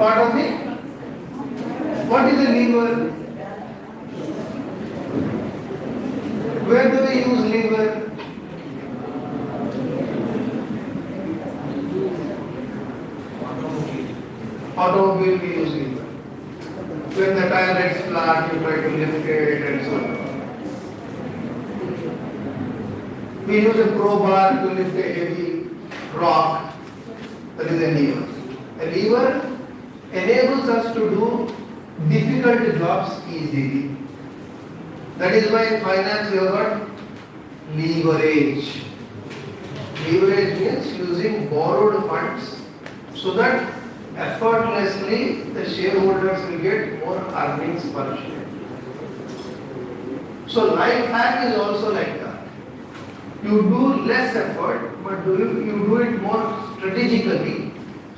part of the, what is a lever? Where do we use lever? Automobile we use lever. When the tire gets flat, you try to lift it and so on. We use a crowbar to lift a heavy rock. That is a lever. A lever enables us to do difficult jobs easily. That is why in finance we have got leverage. Leverage means using borrowed funds so that effortlessly the shareholders will get more earnings per share. So life hack is also like that. You do less effort, but you do it more strategically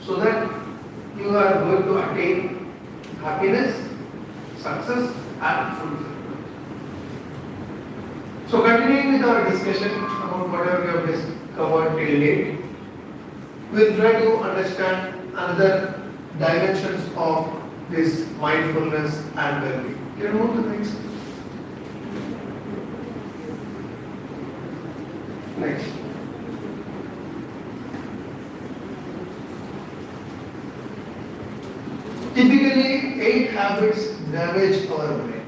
so that you are going to attain happiness, success and fulfillment. So continuing with our discussion about whatever we have covered till date, we will try to understand another dimensions of this mindfulness and well-being. Can you move to the next? Next. Typically, 8 habits damage our brain.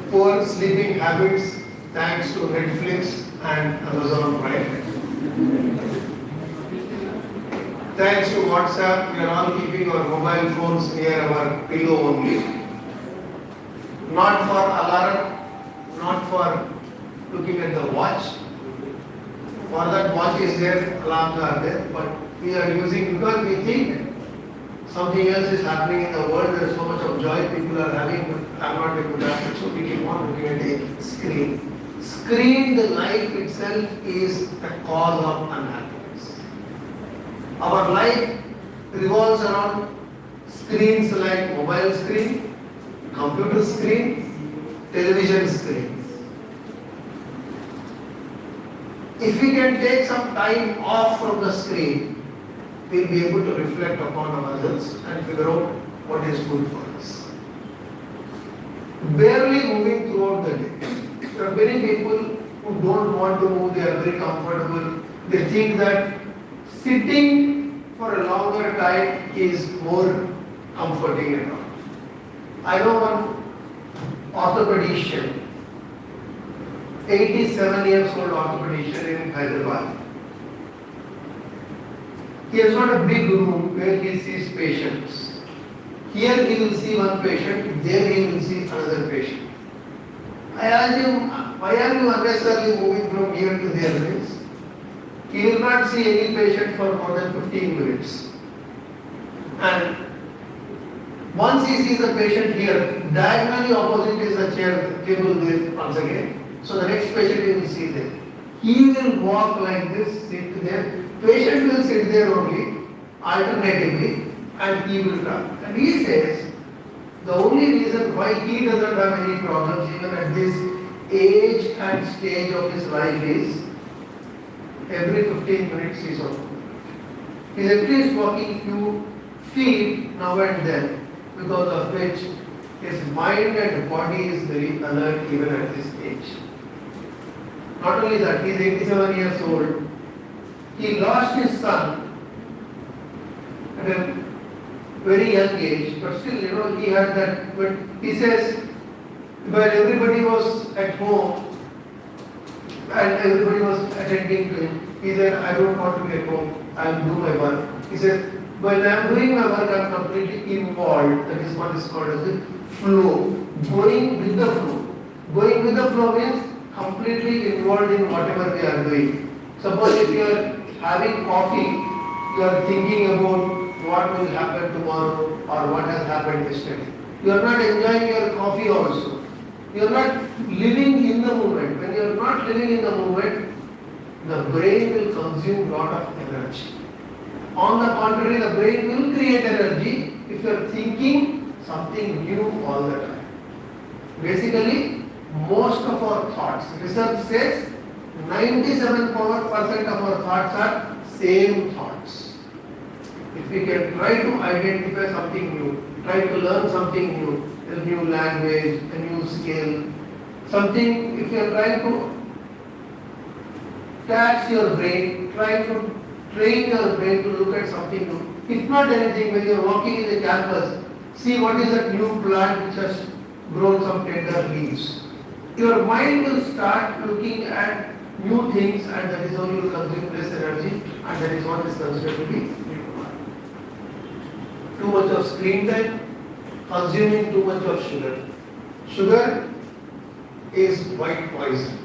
Poor sleeping habits thanks to Netflix and Amazon Prime. Thanks to WhatsApp, we are all keeping our mobile phones near our pillow only. Not for alarm, not for looking at the watch. For that watch is there, alarms are there, but we are using because we think something else is happening in the world, there is so much of joy people are having, but I am not able to that, so we keep on looking at a screen. Screen, the life itself is the cause of unhappiness. Our life revolves around screens like mobile screen, computer screen, television screen. If we can take some time off from the screen, we will be able to reflect upon ourselves and figure out what is good for us. Barely moving throughout the day. There are many people who don't want to move, they are very comfortable. They think that sitting for a longer time is more comforting and all. I know one orthopedician, 87 years old orthopedician in Hyderabad. He has got a big room where he sees patients. Here he will see one patient, there he will see another patient. I asked him, why are you unnecessarily moving from here to there? He will not see any patient for more than 15 minutes. And once he sees a patient here, diagonally opposite is the chair table there once again. So the next patient he will see there. He will walk like this, sit there. Patient will sit there only, alternatively, and he will run. And he says, the only reason why he doesn't have any problems even at this age and stage of his life is, every 15 minutes he is on. He is at least walking few feet now and then, because of which his mind and body is very alert even at this age. Not only that, he is 87 years old. He lost his son at a very young age, but still, he had that. But he says, while everybody was at home and everybody was attending to him, he said, I don't want to be at home, I will do my work. He said, while I am doing my work, I am completely involved. That is what is called as the flow. Going with the flow. Going with the flow means completely involved in whatever we are doing. Suppose if you are having coffee, you are thinking about what will happen tomorrow or what has happened yesterday. You are not enjoying your coffee also. You are not living in the moment. When you are not living in the moment, the brain will consume a lot of energy. On the contrary, the brain will create energy if you are thinking something new all the time. Basically, most of our thoughts, research says 97% of our thoughts are same thoughts. If we can try to identify something new, try to learn something new, a new language, a new skill, something, if you are trying to tax your brain, try to train your brain to look at something new. If not anything, when you are walking in the campus, see what is that new plant which has grown some tender leaves. Your mind will start looking at new things, and that is how you will consume less energy, and that is what is considered to be too much of screen time, consuming too much of sugar. Sugar is white poison.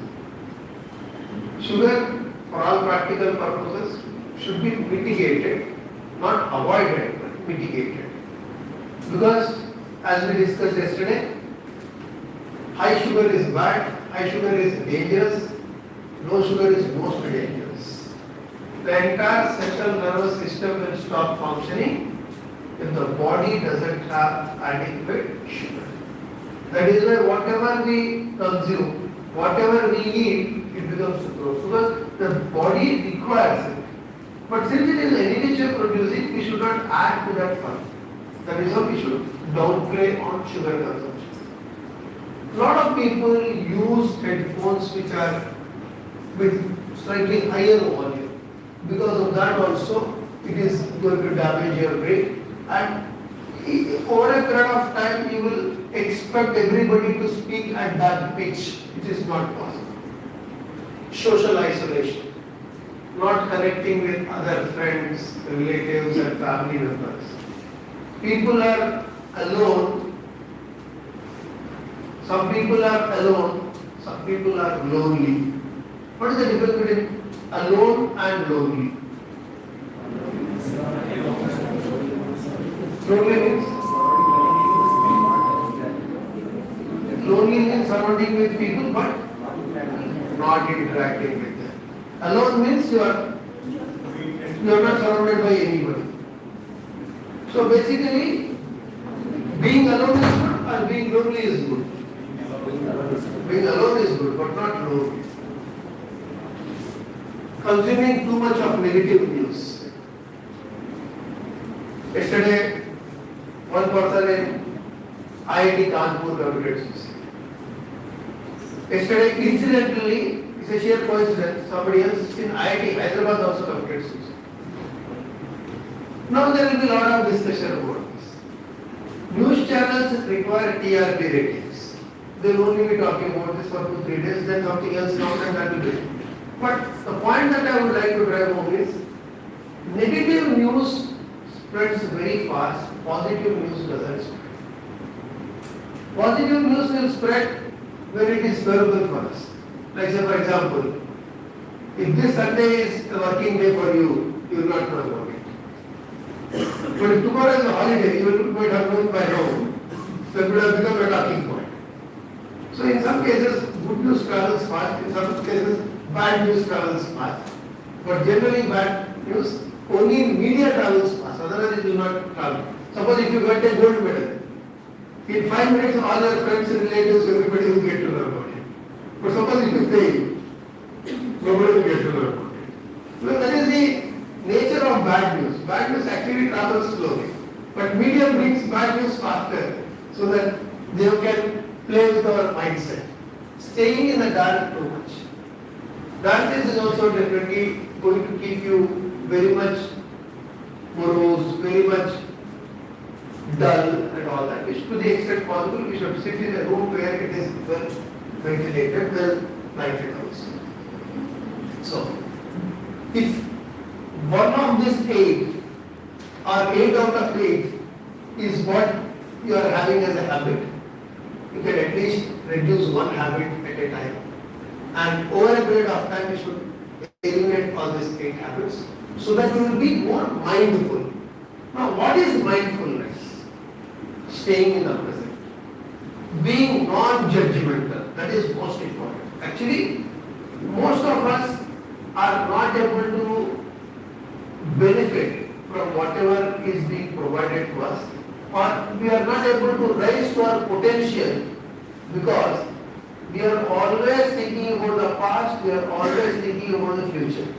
Sugar, for all practical purposes, should be mitigated, not avoided, but mitigated. Because, as we discussed yesterday, high sugar is bad, high sugar is dangerous, low sugar is most dangerous. The entire central nervous system will stop functioning if the body doesn't have adequate sugar. That is why whatever we consume, whatever we eat, it becomes sucrose, because the body requires it. But since it is any nature producing, we should not add to that fund. That is how we should downplay on sugar consumption. A lot of people use headphones which are with slightly higher volume. Because of that also, it is going to damage your brain. And over a period of time, you will expect everybody to speak at that pitch, which is not possible. Social isolation, not connecting with other friends, relatives and family members. People are alone. Some people are alone, some people are lonely. What is the difference between alone and lonely? Lonely means surrounding with people but not interacting with them. Alone means you are not surrounded by anybody. So basically, being alone is good and being lonely is good. Being alone is good but not lonely. Consuming too much of negative news. Yesterday, one person in IIT Kanpur committed suicide. Yesterday, incidentally, it's a sheer coincidence, somebody else in IIT Hyderabad also committed suicide. Now there will be a lot of discussion about this. News channels require TRP ratings. They will only be talking about this for 2-3 days, then something else comes and that will be. But the point that I would like to drive home is, negative news spreads very fast, positive news doesn't spread. Positive news will spread when it is favorable for us. Like say for example, if this Sunday is a working day for you, you will not know about it. But if tomorrow is a holiday, you might have known by now. So it would have become a talking point. So in some cases, good news travels fast, in some cases, bad news travels fast. But generally bad news, only in media travels fast, otherwise it will not travel. Suppose if you get a gold medal, in 5 minutes all your friends and relatives, everybody will get to know about it. But suppose if you fail, nobody will get to know about it. So that is the nature of bad news. Bad news actually travels slowly. But media brings bad news faster so that they can play with our mindset. Staying in the dark too much. Darkness is also definitely going to keep you very much morose, very much dull and all that. To the extent possible, we should sit in a room where it is well ventilated, well lighted also. So, if one of these 8 or 8 out of 8 is what you are having as a habit, you can at least reduce one habit at a time. And over a period of time, you should eliminate all these 8 habits so that you will be more mindful. Now, what is mindfulness? Staying in the present. Being non-judgmental, that is most important. Actually, most of us are not able to benefit from whatever is being provided to us, or we are not able to rise to our potential because we are always thinking about the past, we are always thinking about the future.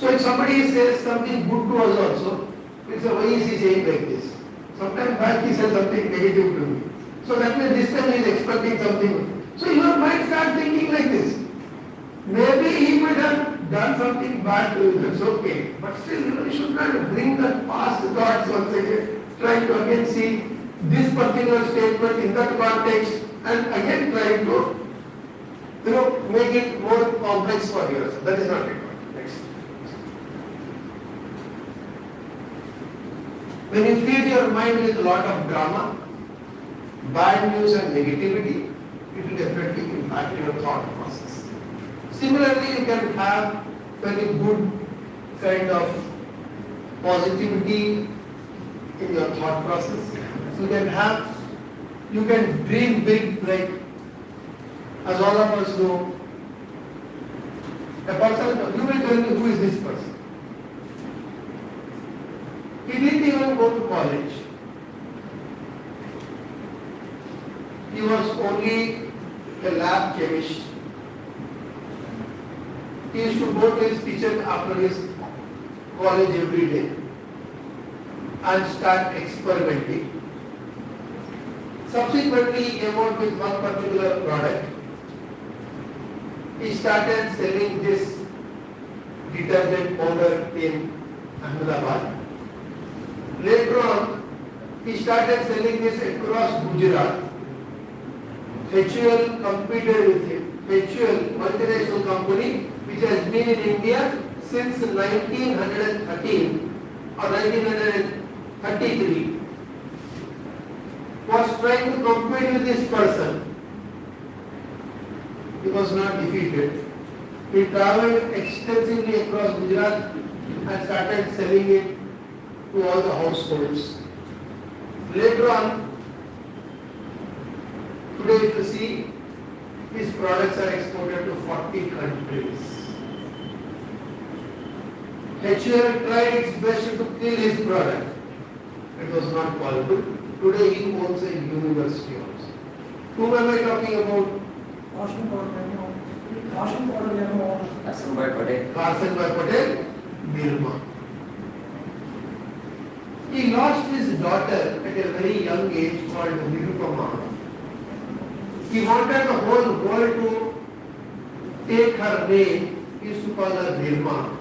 So if somebody says something good to us also, we say, why is he saying like this? Sometimes back he said something negative to me. So that means this time he is expecting something. So your mind starts thinking like this. Maybe he might have done something bad to you, that's okay. But still, you should not bring that past thoughts once again, trying to again see this particular statement in that context and again trying to, make it more complex for yourself. That is not required. Next. When you feed your mind with a lot of drama, bad news and negativity, it will definitely impact your thought process. Similarly, you can have very good kind of positivity in your thought process. You can dream big, like as all of us know, a person, you will tell me who is this person. He didn't even go to college. He was only a lab chemist. He used to go to his kitchen after his college every day and start experimenting. Subsequently, he came out with one particular product. He started selling this detergent powder in Ahmedabad. Later on, he started selling this across Gujarat. HUL competed with him. HUL, multinational company, which has been in India since 1913 or 1933, was trying to compete with this person. He was not defeated. He traveled extensively across Gujarat and started selling it to all the households. Later on, today if you see, his products are exported to 40 countries. HUL tried its best to kill his product. It was not possible. Today he owns a university also. Whom am I talking about? Carson by Patel. Carson by Patel, Nirma. He lost his daughter at a very young age called Nirupama. He wanted the whole world to take her name. He used to call her Nirma.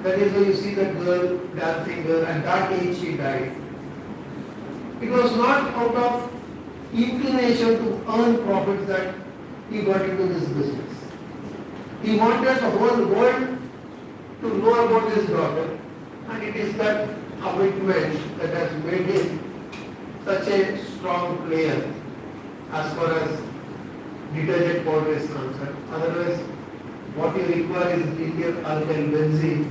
That is why you see that girl dancing girl. At that age she died. It was not out of inclination to earn profits that he got into this business. He wanted the whole world to know about his daughter, and it is that commitment that has made him such a strong player as far as detergent powder is concerned. Otherwise, what you require is linear alkyl benzene,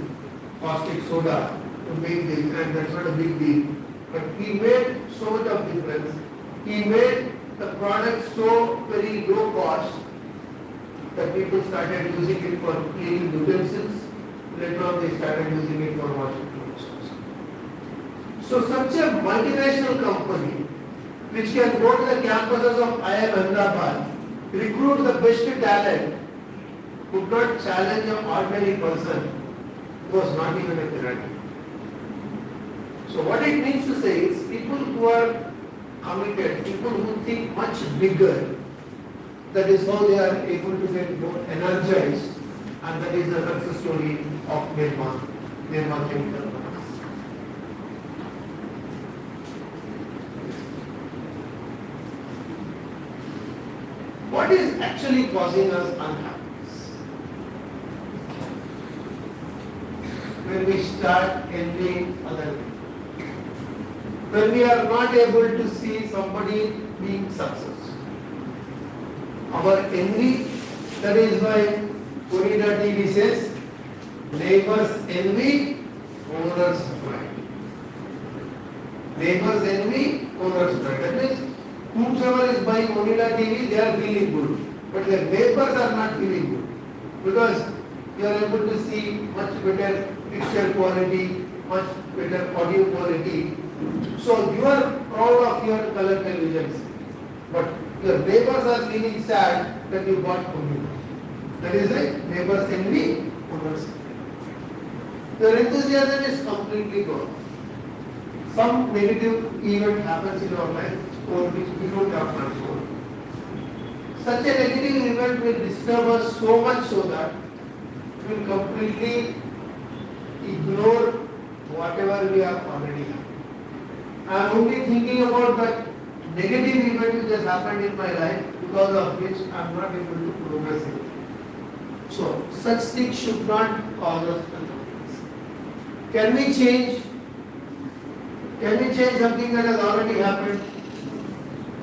caustic soda to make this, and that's not a big deal. But he made so much of difference. He made the product so very low cost that people started using it for cleaning utensils. Later on they started using it for washing clothes. So such a multinational company which can go to the campuses of IIM Ahmedabad, recruit the best talent, could not challenge an ordinary person who was not even a graduate. So what it means to say is people who are committed, people who think much bigger, that is how they are able to get more energized, and that is the success story of Nirma Chemical. What is actually causing us unhappiness? When we start envying other people. When we are not able to see somebody being successful. Our envy, that is why Purina TV says, neighbors envy, owners pride. Neighbors envy, owners pride. That means, whomsoever is buying Purina TV, they are feeling good. But their neighbors are not feeling good. Because you are able to see much better picture quality, much better audio quality. So you are proud of your color televisions. But your neighbors are feeling sad that you bought Purina. That is it. Neighbors envy, owners. Your enthusiasm is completely gone. Some negative event happens in your life over which we don't have control. Such a negative event will disturb us so much so that we will completely ignore whatever we have already had. I am only thinking about that negative event which has happened in my life because of which I am not able to progress in it. So, such things should not cause us confusion. Can we change? Can we change something that has already happened?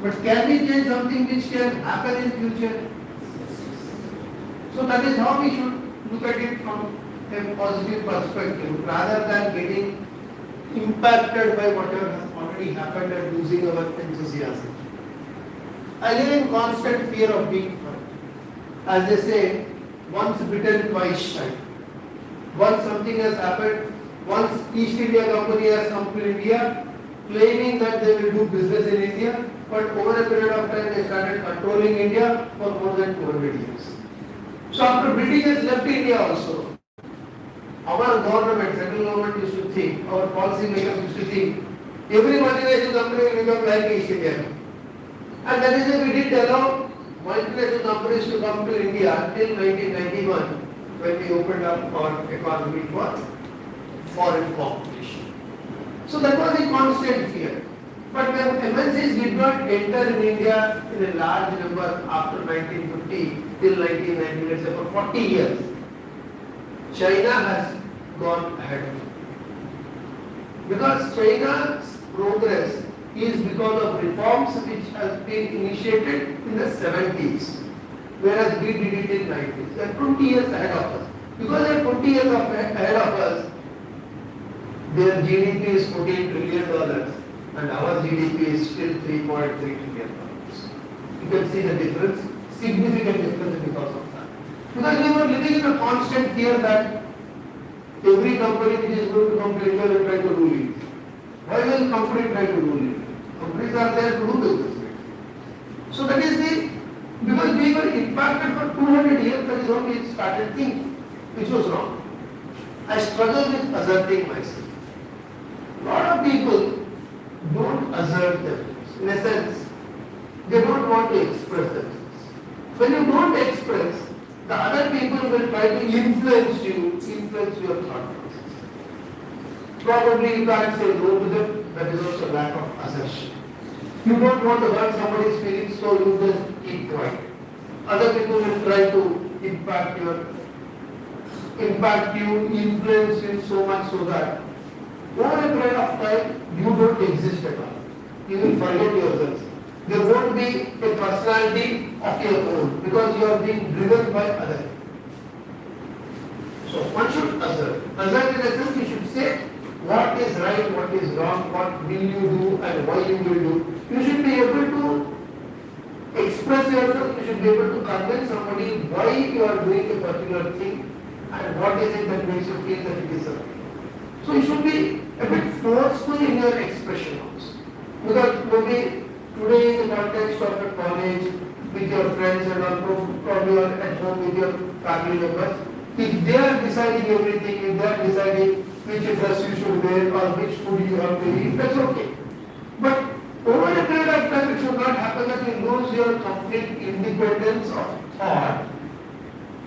But can we change something which can happen in future? So that is how we should look at it from a positive perspective rather than getting impacted by whatever has already happened and losing our enthusiasm. I live in constant fear of being hurt. As they say, once bitten, twice shy. Once something has happened, once East India Company has come to India, claiming that they will do business in India, but over a period of time they started controlling India for more than 200 years. So after Britishers left India also, our government, central government used to think, our policy makers used to think, every multinational company will become like East India. And that is why we did allow multinational companies to come to India until 1991 when we opened up our economy for foreign competition. So that was a constant fear. But when MNCs did not enter in India in a large number after 1950 till 1990, let's say for 40 years, China has gone ahead of it. Because China's progress is because of reforms which has been initiated in the 70s, whereas we did it in 90s. They are 20 years ahead of us. Because they are 20 years ahead of us, their GDP is $14 trillion and our GDP is still $3.3 trillion. You can see the difference, significant difference because of that. Because we were living in a constant fear that every company which is going to come to India will try to rule it. Why will company try to rule it? Companies are there to do business. So that is because we were impacted for 200 years, that is how we started thinking, which was wrong. I struggle with asserting myself. A lot of people don't assert themselves. In a sense, they don't want to express themselves. When you don't express, the other people will try to influence your thought process. Probably you can't say no to them, that is also lack of assertion. You don't want to hurt somebody's feelings, so you just keep quiet. Other people will try to impact you, influence you so much so that over a period of time, you don't exist at all. You will forget yourself. There won't be a personality of your own because you are being driven by others. So one should assert. Assert in a sense, you should say what is right, what is wrong, what will you do and why you will do. You should be able to express yourself, you should be able to convince somebody why you are doing a particular thing and what is it that makes you feel that it is a thing. So you should be a bit forceful in your expression also. Because maybe today in the context of a college, with your friends and also probably at home with your family members, if they are deciding everything, if they are deciding which dress you should wear or which food you have to eat, that's okay. But over a period of time, it should not happen that you lose your complete independence of thought.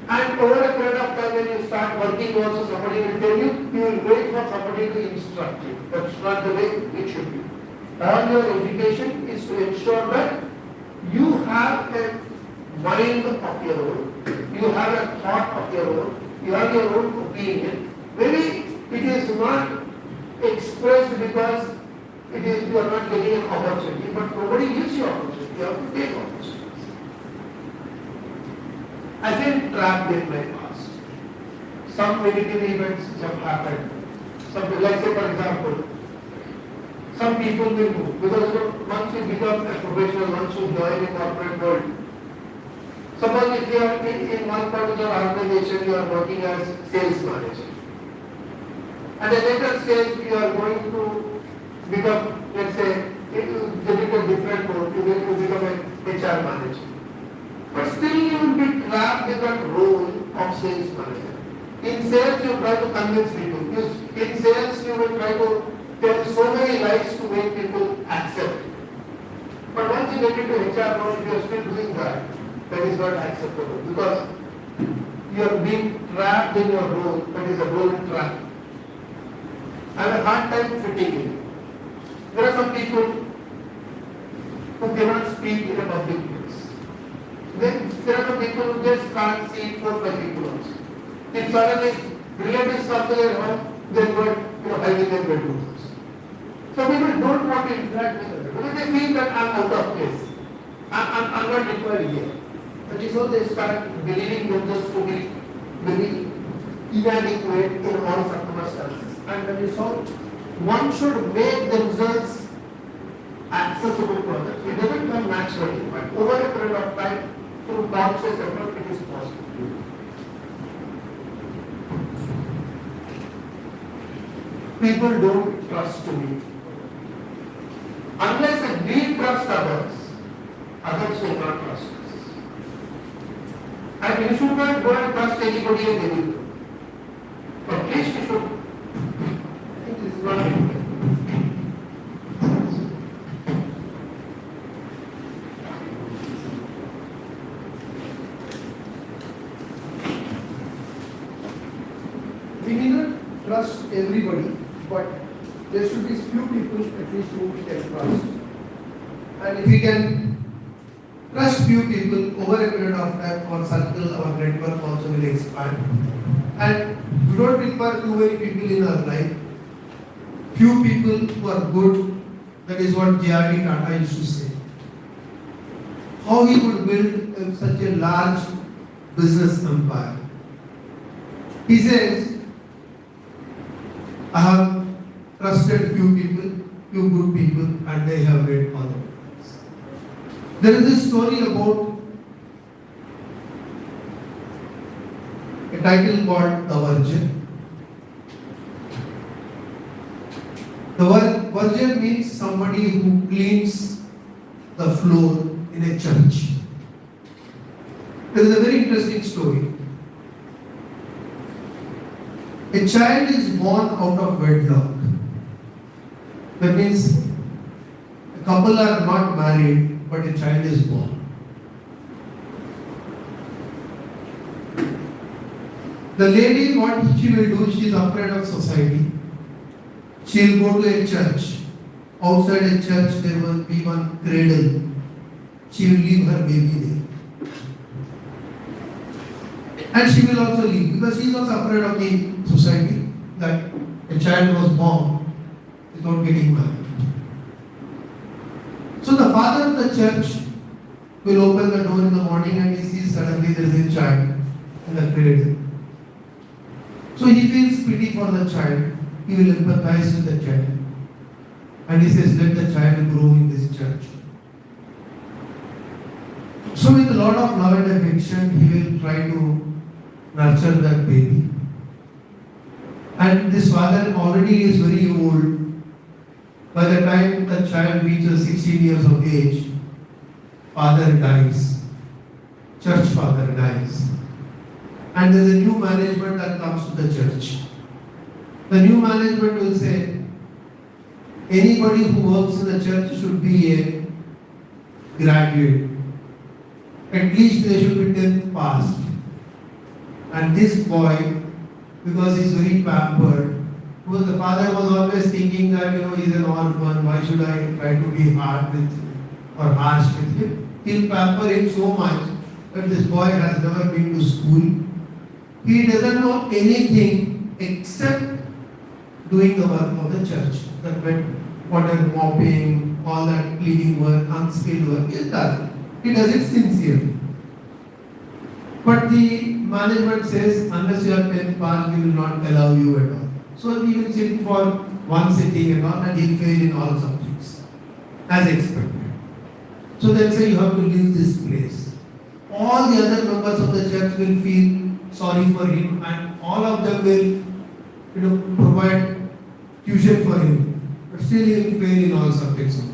And over a period of time, when you start working also, somebody will tell you, you will wait for somebody to instruct you. That's not the way it should be. All your education is to ensure that you have a mind of your own, you have a thought of your own, you have your own opinion. Maybe it is not expressed because you are not getting an opportunity, but nobody gives you opportunity, you have to take opportunities. I feel trapped in my past. Some negative events which have happened. Like say for example, some people will move because once you become a professional, once you join a corporate world, suppose if you are in one particular organization, you are working as sales manager. At a later stage, you are going to become, let's say, you get a different role, you will become a HR manager. But still you will be trapped in that role of sales manager. In sales, you try to convince people. In sales, you will try to tell so many lies to make people accept. But once you get into HR role, if you are still doing that, that is not acceptable because you are being trapped in your role. That is a role trap. I have a hard time fitting in. There are some people who cannot speak in a public place. Then there are some people who just can't see 4-5 people also. If suddenly relatives come to their home, they go hide in their bedrooms. So people don't want to interact with them because they feel that I'm out of place. I'm not required here. That is how they start believing themselves to be very inadequate in all circumstances. And that is how one should make themselves accessible to others. It doesn't come naturally, but over a period of time, through conscious effort, it is possible. People don't trust me. Unless we trust others, others will not trust us. And you should not go and trust anybody and anything. But at least you should. I think this is not important. We need not trust everybody, but there should be few people at least who we can trust. And if we can trust few people over a period of time, our circle, our network also will expand. And we don't require too many people in our life. Few people who are good, that is what J.R.D. Tata used to say. How he could build such a large business empire. He says, I have trusted few people, few good people, and they have made all the difference. There is this story about a title called The Virgin. The Virgin means somebody who cleans the floor in a church. There is a very interesting story. A child is born out of wedlock. That means a couple are not married, but a child is born. The lady, what she will do, she is afraid of society. She will go to a church. Outside a church, there will be one cradle. She will leave her baby there. And she will also leave because she is also afraid of the society that a child was born without getting married. So the father of the church will open the door in the morning and he sees suddenly there is a child in the cradle. So he feels pity for the child. He will empathize with the child. And he says, let the child grow in this church. So with a lot of love and affection, he will try to nurture that baby. And this father already is very old. By the time the child reaches 16 years of age, father dies. Church father dies. And there is a new management that comes to the church. The new management will say, anybody who works in the church should be a graduate. At least they should be 10th passed. And this boy, because he's very pampered, because the father was always thinking that, he's an orphan, why should I try to be hard with or harsh with him? He'll pamper him so much that this boy has never been to school. He doesn't know anything except doing the work of the church. That meant water mopping, all that cleaning work, unskilled work, he does it. He does it sincerely. But the management says, unless you are 10th pass, we will not allow you at all. So he will sit for one sitting and all, and he will fail in all subjects, as expected. So they'll say, you have to leave this place. All the other members of the church will feel sorry for him, and all of them will, provide tuition for him. But still he will fail in all subjects also.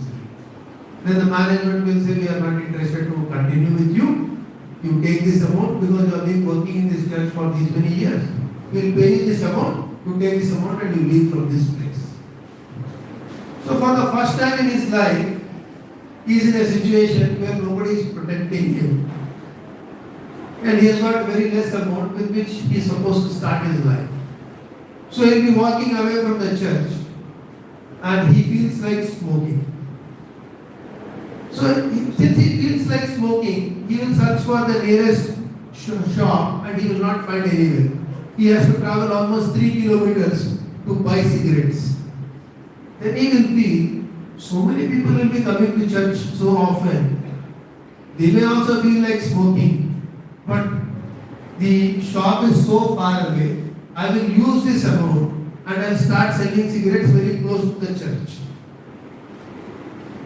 Then the management will say, we are not interested to continue with you. You take this amount because you have been working in this church for these many years. we'll pay you this amount, you take this amount and you leave from this place. So for the first time in his life, he is in a situation where nobody is protecting him. And he has got very less amount with which he is supposed to start his life. So he'll be walking away from the church and he feels like smoking. So since he feels like smoking, he will search for the nearest shop and he will not find anywhere. He has to travel almost 3 kilometers to buy cigarettes. Then he will feel, so many people will be coming to church so often. They may also feel like smoking, but the shop is so far away. I will use this amount and I'll start selling cigarettes very close to the church.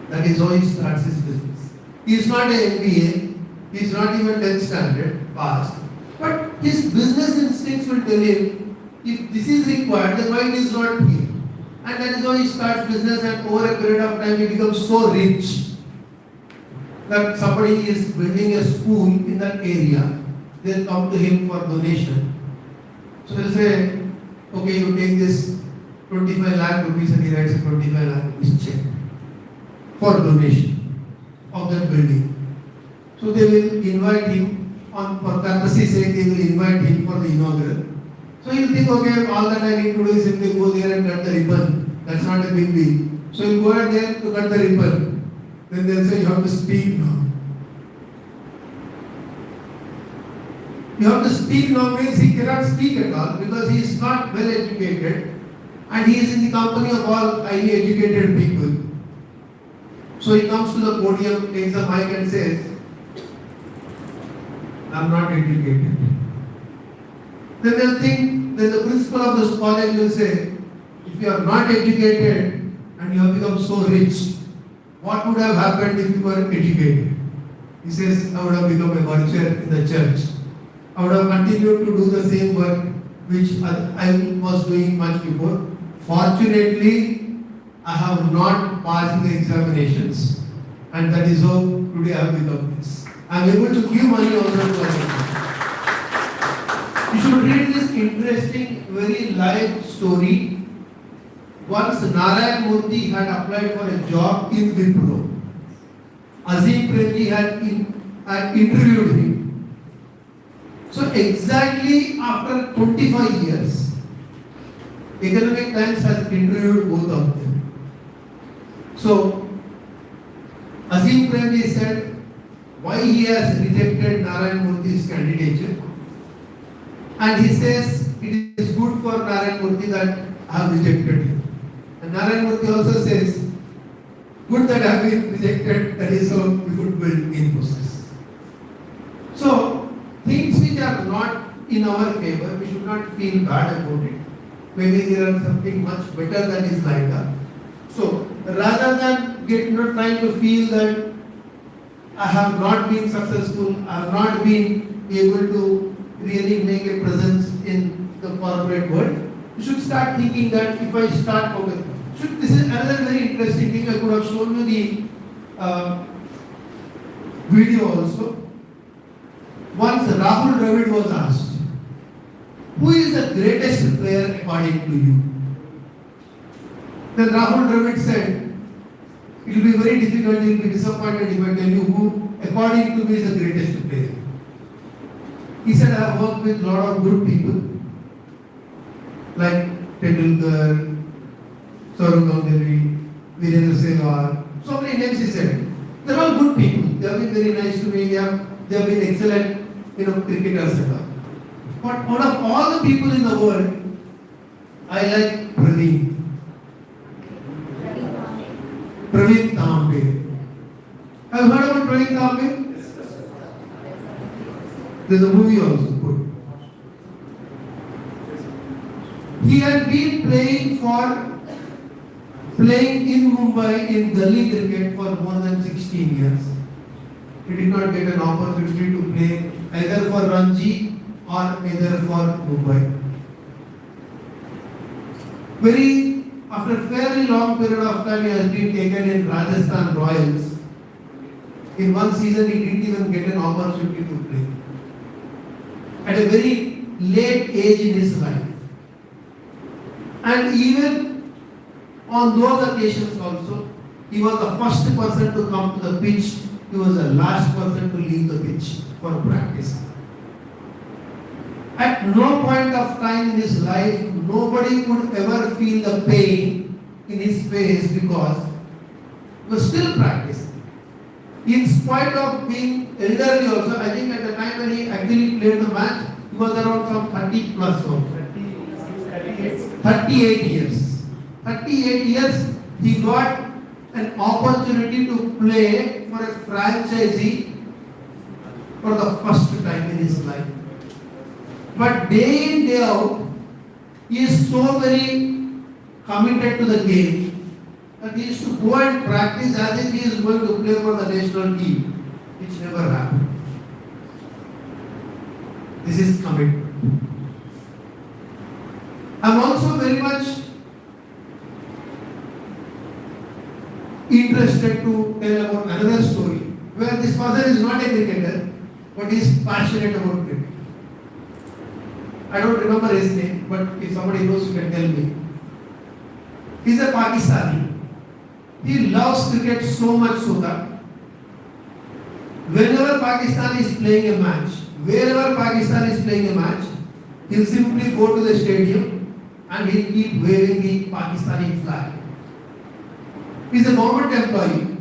That is how he starts his business. He is not an MBA, he is not even 10th standard passed, but his business instincts will tell him, if this is required, the mind is not here. And that is how he starts business, and over a period of time he becomes so rich that somebody is building a school in that area, they'll come to him for donation. So they'll say, okay, you take this 25 lakh rupees, and he writes a 25 lakh rupees check for donation of that building. So they will invite him, for courtesy's sake, they will invite him for the inaugural. So he'll think, okay, all that I need to do is simply go there and cut the ribbon. That's not a big deal. So he'll go out there to cut the ribbon. Then they'll say, you have to speak now. You have to speak now means he cannot speak at all because he is not well educated and he is in the company of all highly educated people. So he comes to the podium, takes a mic and says, I'm not educated. Then they'll think, then the principal of this college will say, if you are not educated and you have become so rich, what would have happened if you were educated? He says, I would have become a worker in the church. I would have continued to do the same work which I was doing much before. Fortunately, I have not passed the examinations, and that is how today I have become this. I am able to give money also to others. You should read this interesting, very live story. Once Narayan Murthy had applied for a job in Wipro. Azim Premji had interviewed him. So exactly after 25 years, Economic Times has interviewed both of them. So Azim Premji said why he has rejected Narayan Murthy's candidature, and he says it is good for Narayan Murthy that I have rejected him. And Narayan Murthy also says, good that I have been rejected, that is how we could build Infosys. So things which are not in our favor, we should not feel bad about it. Maybe there is something much better that is lined up. So rather than trying to feel that I have not been successful, I have not been able to really make a presence in the corporate world, you should start thinking that if I start focusing. This is another very interesting thing. I could have shown you the video also. Once Rahul Dravid was asked, who is the greatest player according to you? Then Rahul Dravid said, it will be very difficult, you will be disappointed if I tell you who according to me is the greatest player. He said, I have worked with a lot of good people like Tendulkar, Saurav Ganguly, Virendra Sehwag, so many names he said. They are all good people. They have been very nice to me. They have been excellent, cricketers and all. But out of all the people in the world, I like Praveen. Praveen Tambe. Have you heard about Praveen Tambe? There's a movie also, good. He had been playing in Mumbai in gully cricket for more than 16 years. He did not get an opportunity to play either for Ranji or either for Mumbai. After a fairly long period of time, he has been taken in Rajasthan Royals. In one season, he didn't even get an opportunity to play. At a very late age in his life. And even on those occasions also, he was the first person to come to the pitch. He was the last person to leave the pitch for practice. At no point of time in his life, nobody could ever feel the pain in his face because he was still practicing. In spite of being elderly also, I think at the time when he actually played the match, he was around some 30 plus or 38 years. 38 years, he got an opportunity to play for a franchisee for the first time in his life. But day in, day out, he is so very committed to the game that he used to go and practice as if he is going to play for the national team, which never happened. This is commitment. I am also very much interested to tell about another story where this person is not a cricketer but is passionate about cricket. I don't remember his name, but if somebody knows, you can tell me. He is a Pakistani. He loves cricket so much so that whenever Pakistan is playing a match, wherever Pakistan is playing a match, he'll simply go to the stadium and he'll keep waving the Pakistani flag. He's a government employee.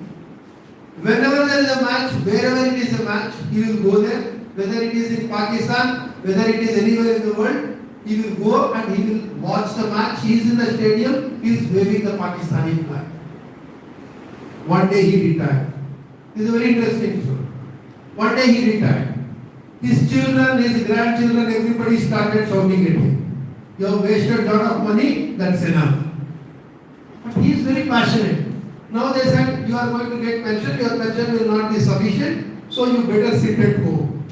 Whenever there is a match, wherever it is a match, he will go there. Whether it is in Pakistan, whether it is anywhere in the world, he will go and he will watch the match. He is in the stadium, he is waving the Pakistani flag. One day he retired. This is a very interesting story. One day he retired. His children, his grandchildren, everybody started shouting at him. You have wasted a lot of money, that's enough. But he is very passionate. Now they said, you are going to get pension, your pension will not be sufficient, so you better sit at home.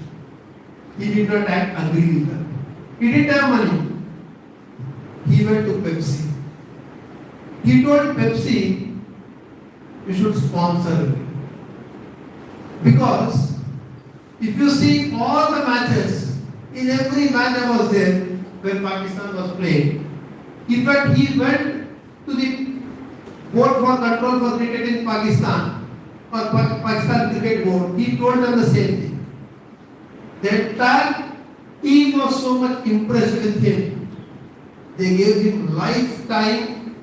He did not agree with that. He didn't have money. He went to Pepsi. He told Pepsi, you should sponsor me. Because if you see all the matches, in every match I was there when Pakistan was playing. In fact, he went to the Board for Control for Cricket in Pakistan, or Pakistan Cricket Board. He told them the same thing. The entire team was so much impressed with him. They gave him lifetime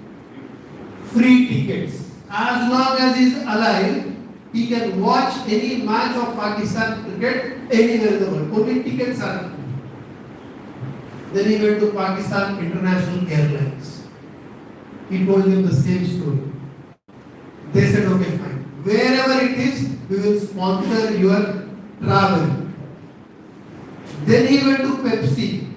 free tickets. As long as he is alive, he can watch any match of Pakistan cricket anywhere in the world. Only tickets are free. Then he went to Pakistan International Airlines. He told them the same story. They said, okay, fine. Wherever it is, we will sponsor your travel. Then he went to Pepsi.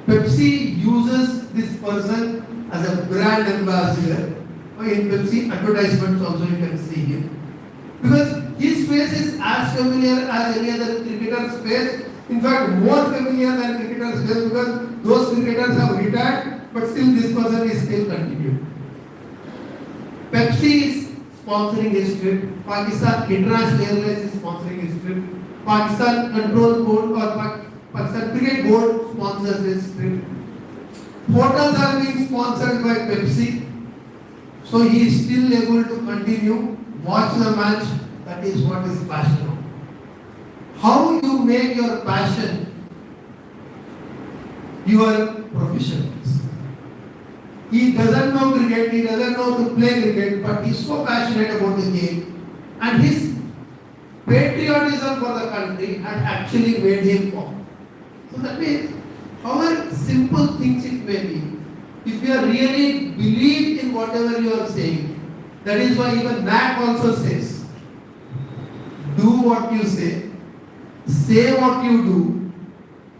Pepsi uses this person as a brand ambassador. In Pepsi advertisements also you can see him. Because his face is as familiar as any other cricketer's face. In fact, more familiar than cricketer's face because those cricketers have retired, but still this person is still continuing. Pepsi is sponsoring his trip. Pakistan International Airlines is sponsoring his trip. Pakistan Control Board or Pakistan Cricket Board sponsors his trip. Hotels are being sponsored by Pepsi. So he is still able to continue, watch the match. That is what is passion of. How you make your passion your profession. He doesn't know cricket, he doesn't know to play cricket, but he is so passionate about the game. And his patriotism for the country had actually made him pop. So that means, however simple things it may be, if you are really believe in whatever you are saying, that is why even NAC also says, do what you say what you do,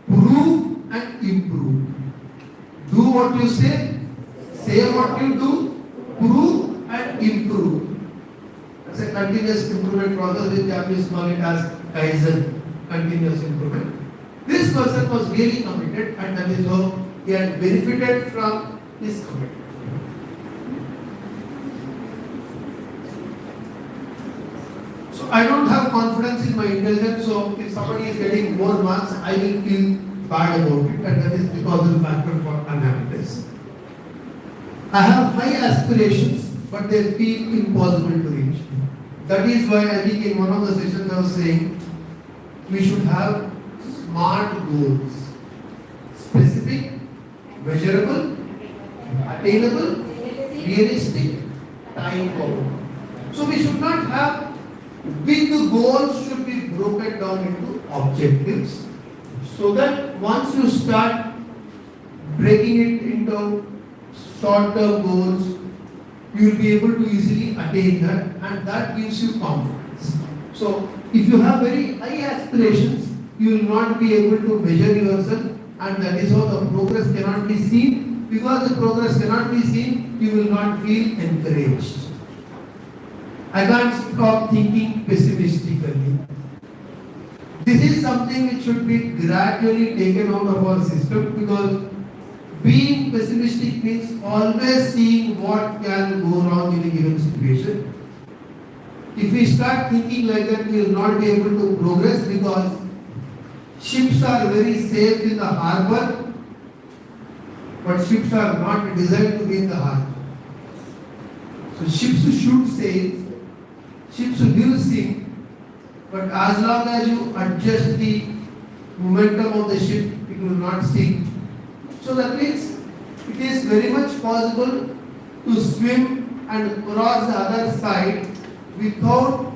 prove and improve. Do what you say what you do, prove and improve. That's a continuous improvement process which Japanese call it as Kaizen, continuous improvement. This person was really committed and that is how he had benefited from his commitment. So I don't have confidence in my intelligence, so if somebody is getting more marks, I will feel bad about it, and that is the causal factor for unhappiness. I have high aspirations, but they feel impossible to reach. That is why I think in one of the sessions I was saying we should have smart goals, specific, measurable, attainable, realistic, time bound. So we should not have big goals, should be broken down into objectives, so that once you start breaking it into short-term goals, you will be able to easily attain that, and that gives you confidence. So if you have very high aspirations, you will not be able to measure yourself, and that is how the progress cannot be seen. Because the progress cannot be seen, you will not feel encouraged. I can't stop thinking pessimistically. This is something which should be gradually taken out of our system, because being pessimistic means always seeing what can go wrong in a given situation. If we start thinking like that, we will not be able to progress, because ships are very safe in the harbor, but ships are not designed to be in the harbor. So ships should sail, ships will sink, but as long as you adjust the momentum of the ship, it will not sink. So that means it is very much possible to swim and cross the other side without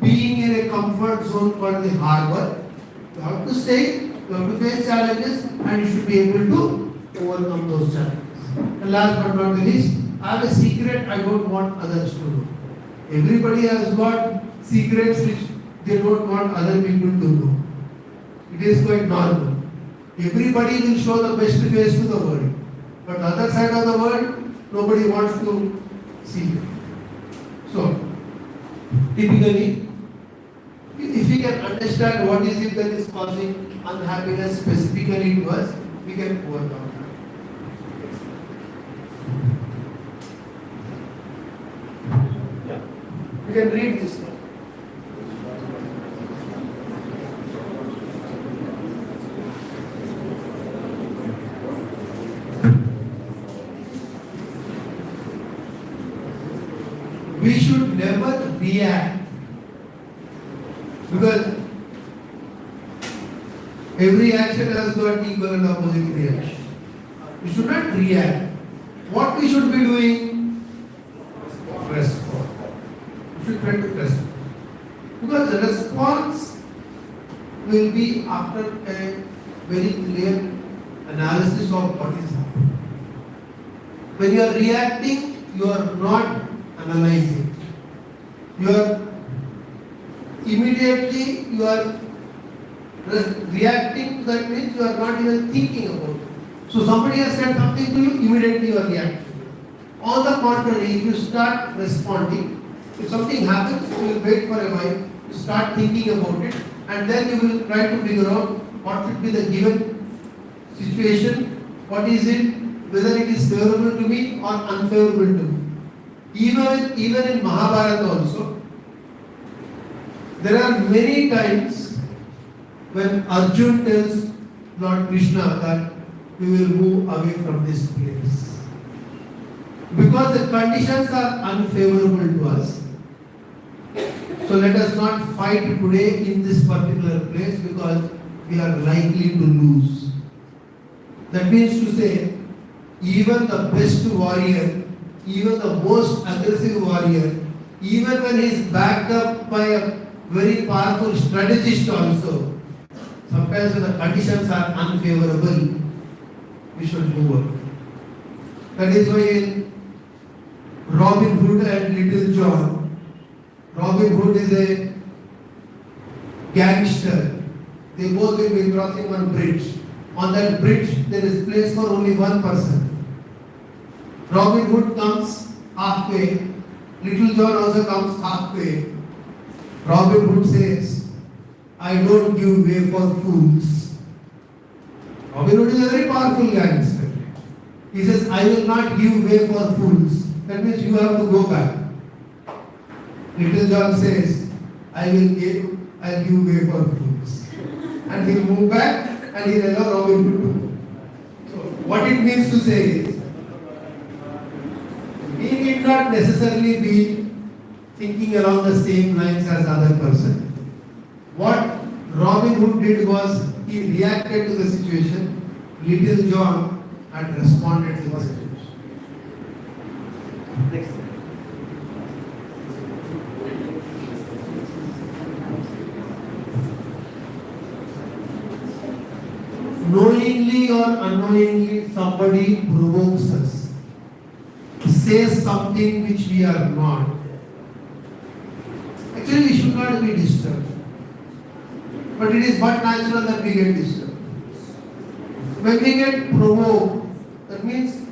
being in a comfort zone for the harbor. You have to stay, you have to face challenges, and you should be able to overcome those challenges. And last but not the least, I have a secret I don't want others to know. Everybody has got secrets which they don't want other people to know. It is quite normal. Everybody will show the best face to the world, but the other side of the world, nobody wants to see it. So, typically, if we can understand what is it that is causing unhappiness specifically to us, we can overcome that. Yeah, you can read this now. We should never react, because every action has got equal and opposite reaction. We should not react. What we should be doing? Respond. We should try to respond. Because the response will be after a very clear analysis of what is happening. When you are reacting, you are not analyzing. You are immediately reacting to that, means you are not even thinking about it. So somebody has said something to you, immediately you are reacting. On the contrary, if you start responding, if something happens, you will wait for a while, you start thinking about it, and then you will try to figure out what should be the given situation, what is it, whether it is favorable to me or unfavorable to me. Even in Mahabharata also, there are many times when Arjun tells Lord Krishna that we will move away from this place, because the conditions are unfavorable to us. So let us not fight today in this particular place, because we are likely to lose. That means to say, even the best warrior, even the most aggressive warrior, even when he is backed up by a very powerful strategist also, sometimes when the conditions are unfavorable, we should move on. That is why in Robin Hood and Little John, Robin Hood is a gangster. They both will be crossing one bridge. On that bridge, there is place for only one person. Robin Hood comes halfway. Little John also comes halfway. Robin Hood says, I don't give way for fools. Robin Hood is a very powerful gangster. He says, I will not give way for fools. That means you have to go back. Little John says, I'll give way for fools. And he'll move back, and he allowed Robin Hood to. So what it means to say is, we need not necessarily be thinking along the same lines as the other person. What Robin Hood did was he reacted to the situation. Little John had responded to the situation. Next. Knowingly or unknowingly, somebody provokes us, says something which we are not. Actually, we should not be disturbed. But it is but natural that we get disturbed. When we get provoked, that means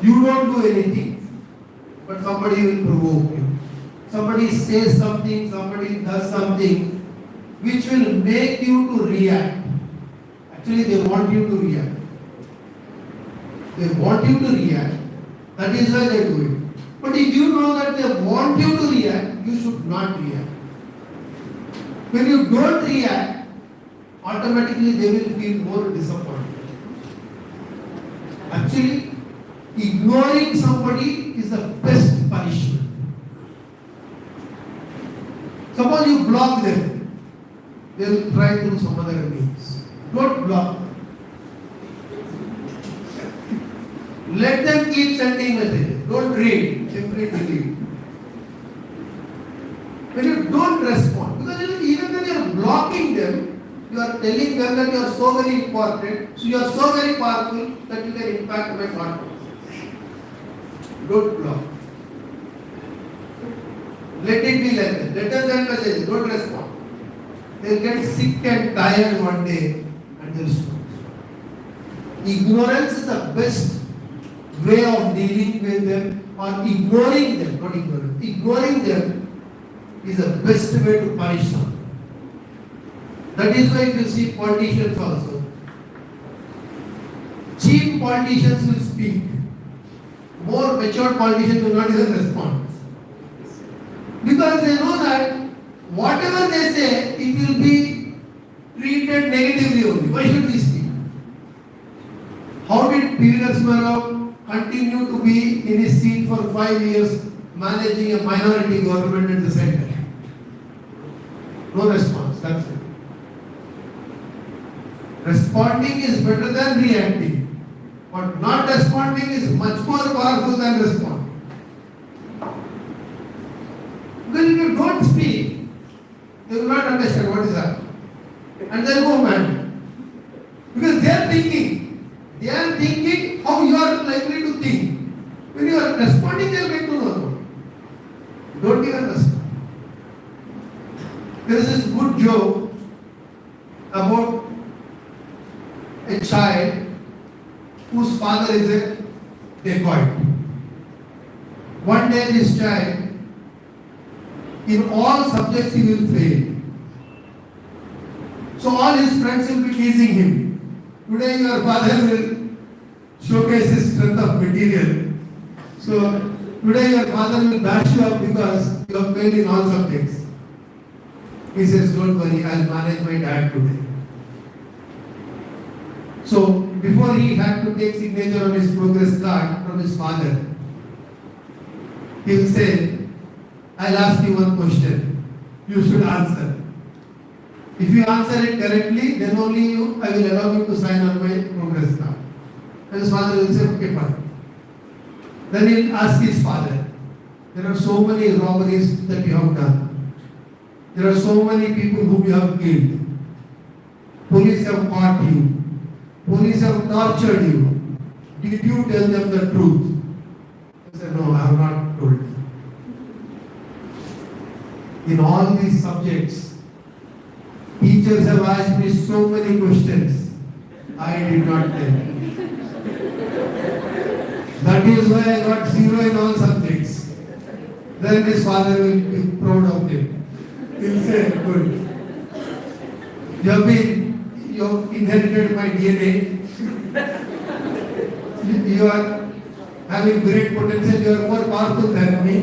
you don't do anything, but somebody will provoke you. Somebody says something, somebody does something which will make you to react. Actually, they want you to react. They want you to react. That is why they do it. But if you know that they want you to react, you should not react. When you don't react, automatically they will feel more disappointed. Actually, ignoring somebody is the best punishment. Suppose you block them, they will try through some other means. Don't block. Let them keep sending messages. Don't read, simply delete. When you don't respond, because even when you are blocking them, you are telling them that you are so very important, so you are so very powerful that you can impact my thought process. Don't block. Let it be like that. Let them send messages. Don't respond. They will get sick and tired one day and they will stop. Ignorance is the best way of dealing with them, or ignoring them, not ignorance. Ignoring them is the best way to punish someone. That is why you see politicians also. Cheap politicians will speak. More mature politicians will not even respond. Because they know that whatever they say, it will be treated negatively only. Why should we speak? How did P. Narasimha continue to be in his seat for 5 years, managing a minority government at the center? No response, that's it. Responding is better than reacting, but not responding is much more powerful than responding. Because if you don't speak, they will not understand what is that. And they'll go mad. Because they are thinking how you are likely to think. When you are responding, they will get to know. Don't even respond. There is this good joke about a child whose father is a dacoit. One day this child, in all subjects he will fail. So all his friends will be teasing him. Today your father will showcase his strength of material. So today your father will bash you up because you have failed in all subjects. He says, don't worry, I'll manage my dad today. So before he had to take signature on his progress card from his father, he will say, I'll ask you one question. You should answer. If you answer it correctly, then only I will allow you to sign on my progress card. And his father will say, okay, fine. Then he will ask his father, there are so many robberies that you have done. There are so many people whom you have killed. Police have caught you. Police have tortured you. Did you tell them the truth? He said, no, I have not told them. In all these subjects, teachers have asked me so many questions. I did not tell. That is why I got 0 in all subjects. Then his father will be proud of him. He will say, good. You have inherited my DNA. You are having great potential. You are more powerful than me.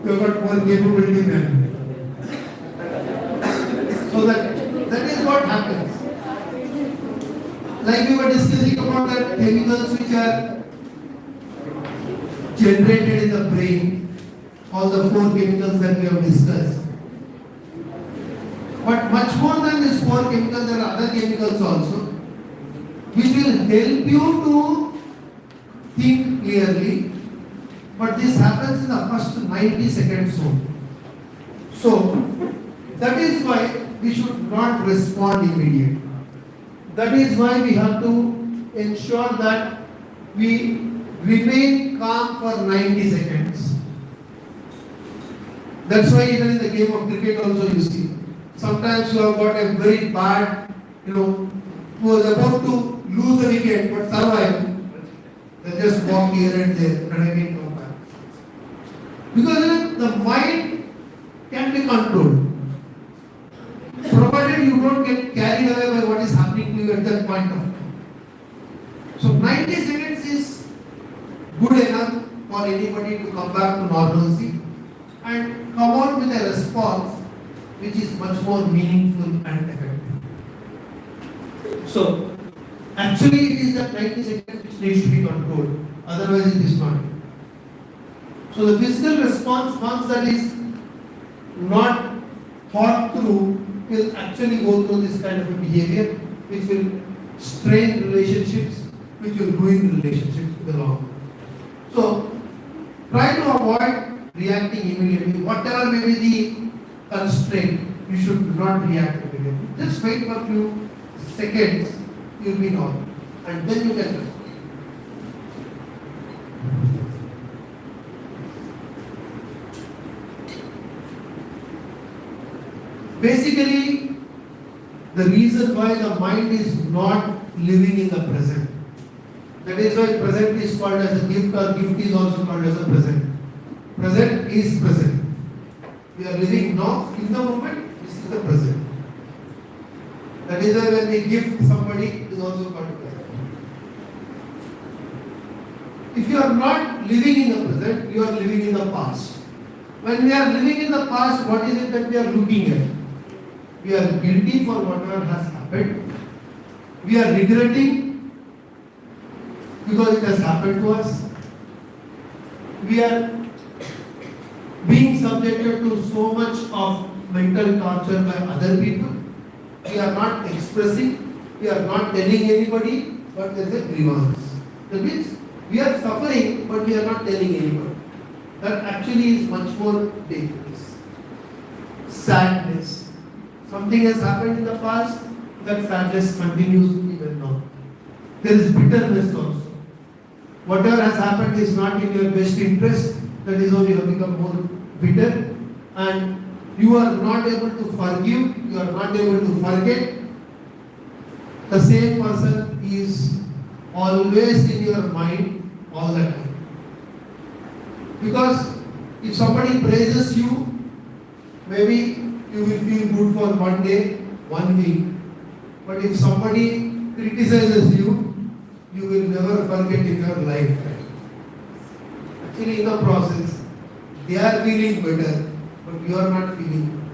You have got more capability than me. So that is what happens. Like we were discussing about the chemicals which are generated in the brain, all the four chemicals that we have discussed. But much more than these four chemicals, there are other chemicals also, which will help you to think clearly. But this happens in the first 90 seconds only. So, that is why we should not respond immediately. That is why we have to ensure that we remain calm for 90 seconds. That's why even in the game of cricket also you see, sometimes you have got a very bad, who was about to lose the wicket but survive. They just walk here and there and again come back. Because the mind can be controlled. Provided you don't get carried away by what is happening to you at that point of time. So 90 seconds is good enough for anybody to come back to normalcy and come out with a response which is much more meaningful and effective. So, actually it is that 90 seconds which needs to be controlled, otherwise it is not. So the physical response, once that is not thought through, will actually go through this kind of a behavior which will strain relationships, which will ruin relationships in the long run. So, try to avoid reacting immediately. Whatever may be the constraint, you should not react immediately. Just wait for a few seconds, you will be normal. And then you can respond. Basically, the reason why the mind is not living in the present. That is why present is called as a gift, or gift is also called as a present. Present is present. We are living now in the moment, this is the present. That is why when we gift somebody, it is also called present. If you are not living in the present, you are living in the past. When we are living in the past, what is it that we are looking at? We are guilty for whatever has happened. We are regretting because it has happened to us. We are being subjected to so much of mental torture by other people. We are not expressing, we are not telling anybody, but there is a grievance. That means we are suffering, but we are not telling anybody. That actually is much more dangerous. Sadness. Something has happened in the past, that sadness continues even now. There is bitterness also. Whatever has happened is not in your best interest, that is how you have become more bitter, and you are not able to forgive, you are not able to forget. The same person is always in your mind all the time. Because if somebody praises you, maybe you will feel good for one day, 1 week. But if somebody criticizes you, you will never forget in your lifetime. Actually, in the process, they are feeling better, but you are not feeling.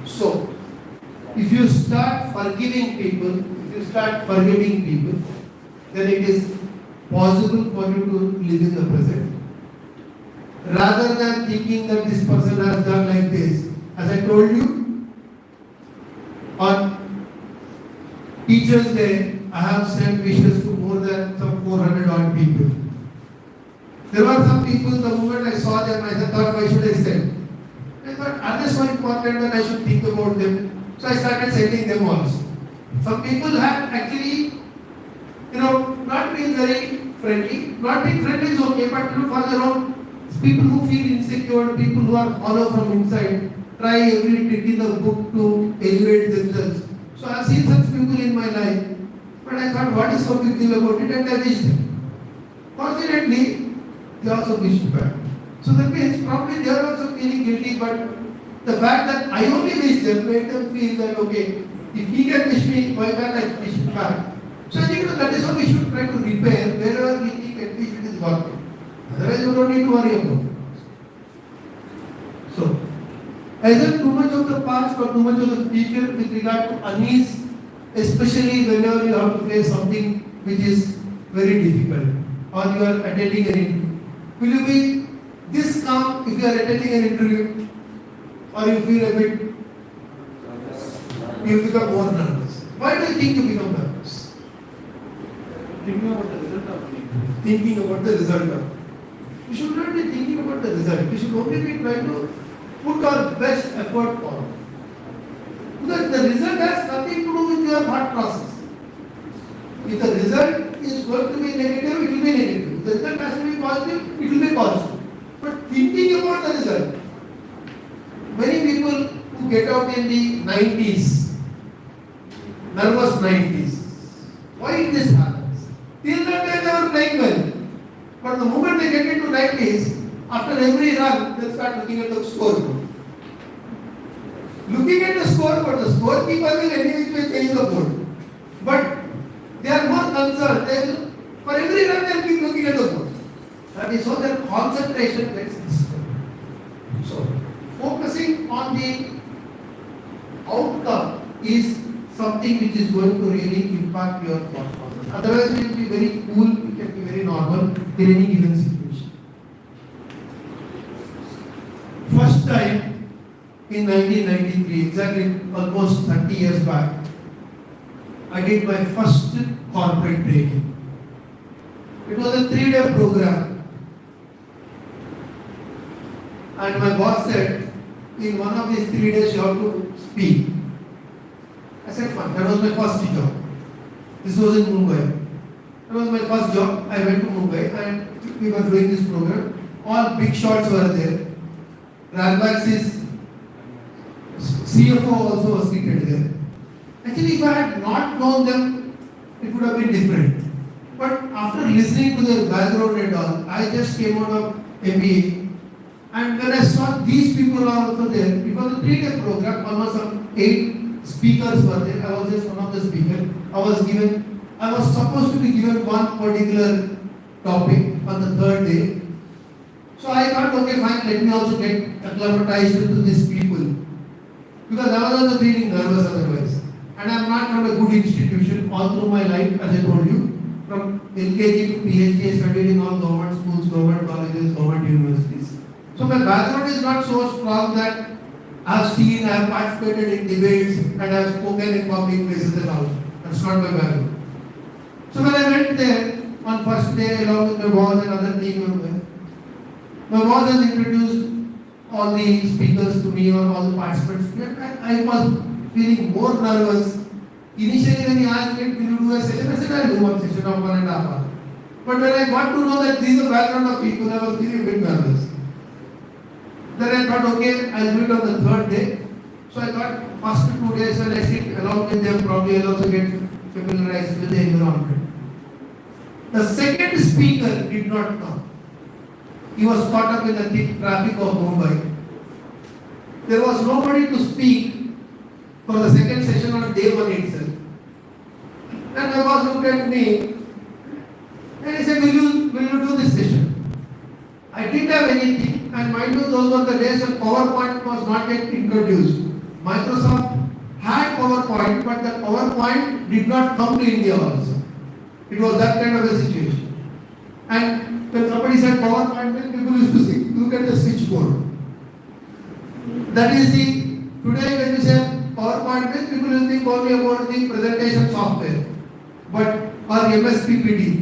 So, if you start forgiving people, if you start forgetting people, then it is possible for you to live in the present. Rather than thinking that this person has done like this. As I told you, on Teachers' Day, I have sent wishes to more than some 400 odd people. There were some people, the moment I saw them, I thought, why should I send? I thought, are they so important that I should think about them? So I started sending them also. Some people have actually, not been very friendly. Not being friendly is okay, but for their own, people who feel insecure, people who are hollow from inside, try every trick in the book to elevate themselves. So I have seen such people in my life, but I thought, what is so big deal about it, and I wished them. Fortunately, they also wished back. So that means probably they are also feeling guilty, but the fact that I only wish them made them feel that, okay, if he can wish me, why can't I wish him back? So I think that is how we should try to repair wherever we think at least it is working. Otherwise, you don't need to worry about it. So, either too much of the past or too much of the future with regard to unease especially whenever you have to face something which is very difficult or you are attending an interview? Will you be this calm if you are attending an interview, or you feel a bit, you become more nervous? Why do you think you become nervous? Thinking about the result of the Thinking about the result of. You should not be thinking about the result. You should only be trying to put our best effort forward. Because the result has nothing to do with your thought process. If the result is going to be negative, it will be negative. If the result has to be positive, it will be positive. But thinking about the result, many people who get out in the 90s, nervous 90s, why this happens? Till that time they were playing well. But the moment they get into 90s, after every run, they start looking at the scoreboard. Looking at the scoreboard, the scorekeeper will anyway change the board. But they are more concerned. They will, for every run, they will keep looking at the board. That is how their concentration gets disturbed. So, focusing on the outcome is something which is going to really impact your thought process. Otherwise, you will be very cool, you can be very normal in any given situation. First time in 1993, exactly almost 30 years back, I did my first corporate training. It was a 3-day program. And my boss said, in one of these 3 days you have to speak. I said, fine. That was my first job. This was in Mumbai. That was my first job. I went to Mumbai and we were doing this program. All big shots were there. Ranbax's CFO also was seated there. Actually, if I had not known them, it would have been different. But after listening to their background and all, I just came out of MBA. And when I saw these people are also there, it was a 3-day program, almost some 8 speakers were there. I was just one of the speakers. I was supposed to be given one particular topic on the 3rd day. So I thought, okay, fine, let me also get acclimatized to these people. Because I was also feeling nervous otherwise. And I am not from a good institution all through my life, as I told you. From LKG to PhD, I studied in all government schools, government colleges, government universities. So my background is not so strong that I have participated in debates and I have spoken in public places and all. That's not my background. So when I went there on first day along with my boss and other team members, my boss has introduced all the speakers to me or all the participants to me, and I was feeling more nervous. Initially when he asked me, will you do a session? I said, I'll do one session of 1.5 hours. But when I got to know that this is the background of people, I was feeling a bit nervous. Then I thought, okay, I'll do it on the 3rd day. So I thought, first 2 days when I sit along with them, probably I'll also get familiarized with the environment. The second speaker did not come. He was caught up in the thick traffic of Mumbai. There was nobody to speak for the second session on day 1 itself. And my boss looked at me and he said, will you do this session? I didn't have anything, and mind you, those were the days when PowerPoint was not yet introduced. Microsoft had PowerPoint, but the PowerPoint did not come to India also. It was that kind of a situation. And when somebody said PowerPoint, people used to say, look at the switchboard. That is today when you say PowerPoint, people will think only about the presentation software. But, or MS PPT.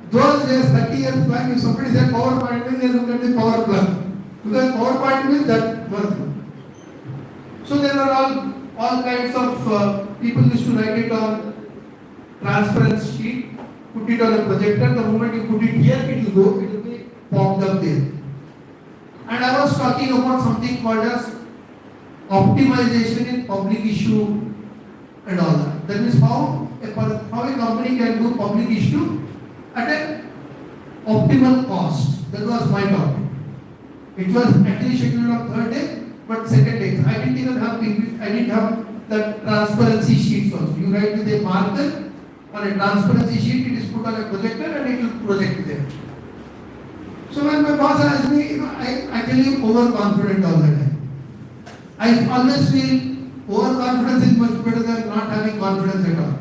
Those days, 30 years back, if somebody said PowerPoint, they look at the power plug. Because PowerPoint means that work. So there were all kinds of people used to write it on transparent sheet, put it on a projector. The moment you put it here, it will be popped up there. And I was talking about something called as optimization in public issue and all that. That means how a company can do public issue at an optimal cost. That was my topic. It was actually scheduled on 3rd day, but 2nd day. I didn't have the transparency sheets also. You write with a marker on a transparency sheet, it is put on a projector and it will project there. So when my boss asked me, I actually overconfident all the time. I always feel overconfidence is much better than not having confidence at all.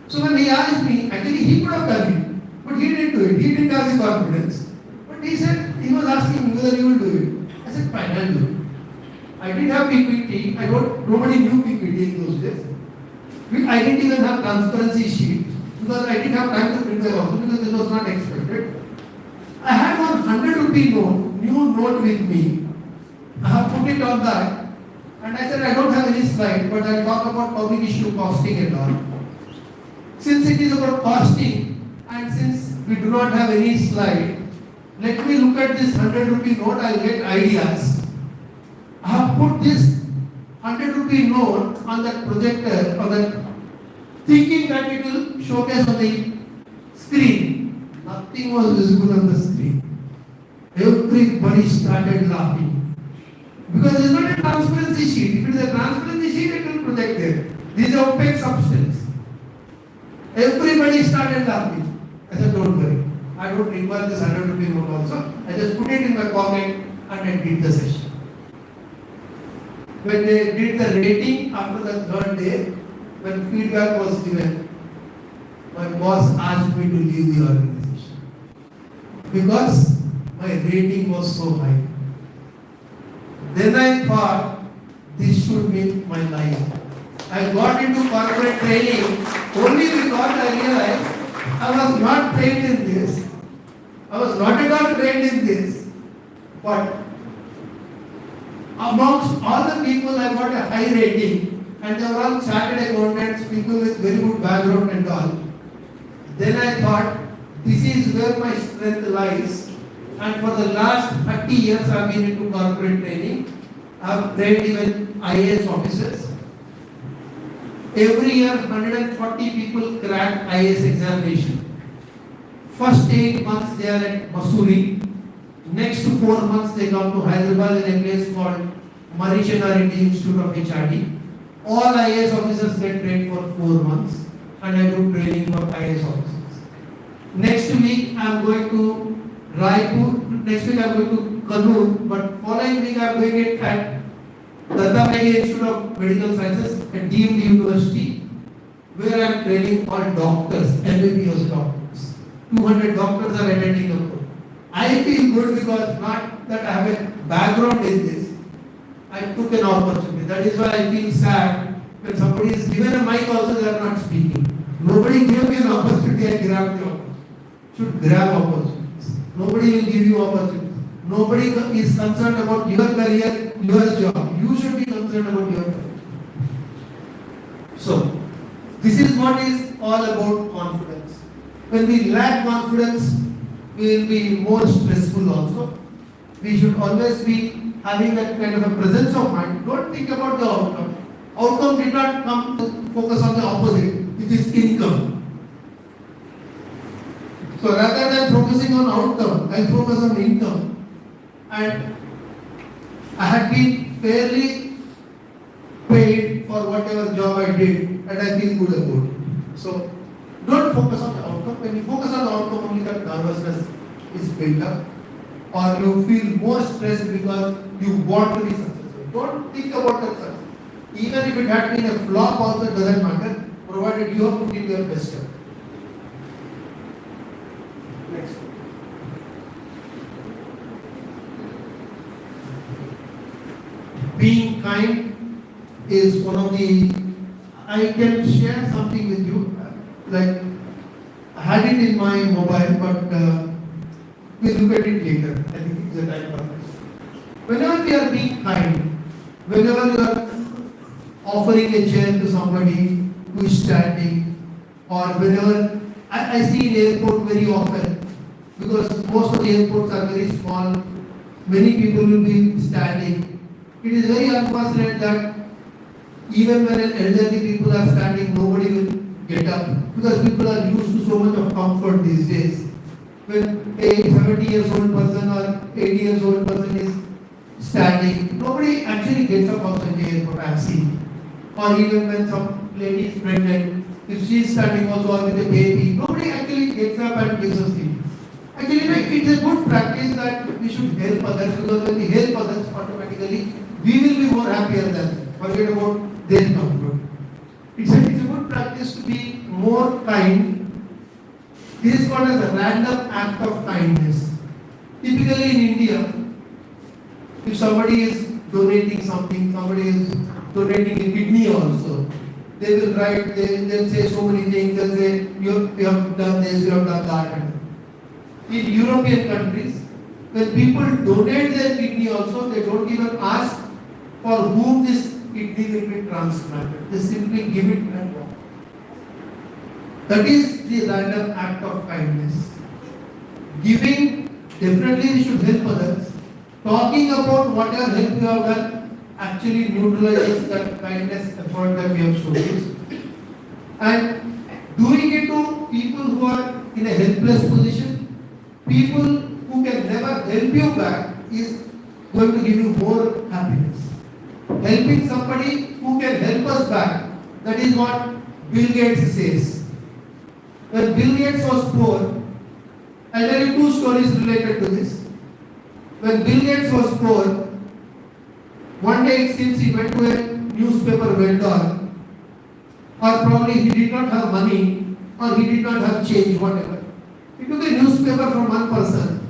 So when he asked me, actually he could have done it, but he didn't do it. He didn't have the confidence. But he said, he was asking me whether you will do it. I said, fine, I'll do it. I didn't have PPT. Nobody knew PPT in those days. I didn't even have transparency sheet because I didn't have time to prepare also because this was not expected. I had one 100 rupee note, new note with me. I have put it on that and I said I don't have any slide but I'll talk about public issue costing and all. Since it is about costing and since we do not have any slide, let me look at this 100 rupee note, I'll get ideas. I have put this 100 rupee note on that projector, thinking that it will showcase on the screen. Nothing was visible on the screen. Everybody started laughing. Because it is not a transparency sheet. If it is a transparency sheet, it will project there. This is opaque substance. Everybody started laughing. I said, don't worry. I don't require this 100 rupee note also. I just put it in my pocket and I did the session. When they did the rating after the third day, when feedback was given, my boss asked me to leave the organization because my rating was so high. Then I thought this should be my life. I got into corporate training only because I realized I was not trained in this. I was not at all trained in this. But amongst all the people, I got a high rating, and they were all chartered accountants, people with very good background and all. Then I thought, this is where my strength lies. And for the last 30 years, I have been into corporate training. I have trained even IAS officers. Every year, 140 people crack IAS examination. First 8 months, they are at Mussoorie. Next 4 months, they come to Hyderabad in a place called Marishanarity Institute of HRD. All IAS officers get trained for 4 months, and I do training for IAS officers. Next week, I am going to Raipur. Next week, I am going to Kannur. But following week, I am going it at Dattapraya Institute of Medical Sciences at deemed university, where I am training all doctors, MBBS doctors. 200 doctors are attending the course. I feel good because not that I have a background in this. I took an opportunity. That is why I feel sad when somebody is given a mic also they are not speaking. Nobody gave me an opportunity, I grabbed the opportunity. Should grab opportunities. Nobody will give you opportunities. Nobody is concerned about your career, your job. You should be concerned about your career. So, this is what is all about confidence. When we lack confidence, we will be more stressful also. We should always be having that kind of a presence of mind. Don't think about the outcome. Outcome did not come to focus on the opposite, which is income. So rather than focusing on outcome, I focus on income. And I had been fairly paid for whatever job I did, and I feel good about it. So don't focus on the outcome. When you focus on the outcome, only that nervousness is built up, or you feel more stressed because you want to be successful. Don't think about that success. Even if it had been a flop, also it doesn't matter, provided you have put in your best effort. Next. Being kind is one of the. I can share something with you. Like, I had it in my mobile, but we'll look at it later. I think it's a time for this. Whenever we are being kind, whenever you are offering a chair to somebody who is standing, or whenever I see in airport very often, because most of the airports are very small, many people will be standing. It is very unfortunate that even when elderly people are standing, nobody will get up, because people are used to so much of comfort these days. When a 70 years old person or 80 years old person is standing, nobody actually gets up also in the airport, I have seen. Or even when some lady is pregnant, if she is standing also or with a baby, nobody actually gets up and gives a seat. Actually, it is a good practice that we should help others, because when we help others, automatically we will be more happier than them. Forget about their comfort. It's a good practice to be more kind. This is called as a random act of kindness. Typically in India, if somebody is donating something, somebody is donating a kidney also, they will write, they'll say so many things, they'll say, you have done this, you have done that. In European countries, when people donate their kidney also, they don't even ask for whom this kidney will be transplanted. They simply give it and walk. That is the random act of kindness. Giving, definitely we should help others. Talking about whatever help you have done actually neutralizes that kindness effort that we have shown. And doing it to people who are in a helpless position, people who can never help you back, is going to give you more happiness. Helping somebody who can help us back, that is what Bill Gates says. When Bill Gates was poor, I'll tell you two stories related to this. When Bill Gates was poor, one day it seems he went to a newspaper vendor, or probably he did not have money, or he did not have change, whatever. He took a newspaper from one person,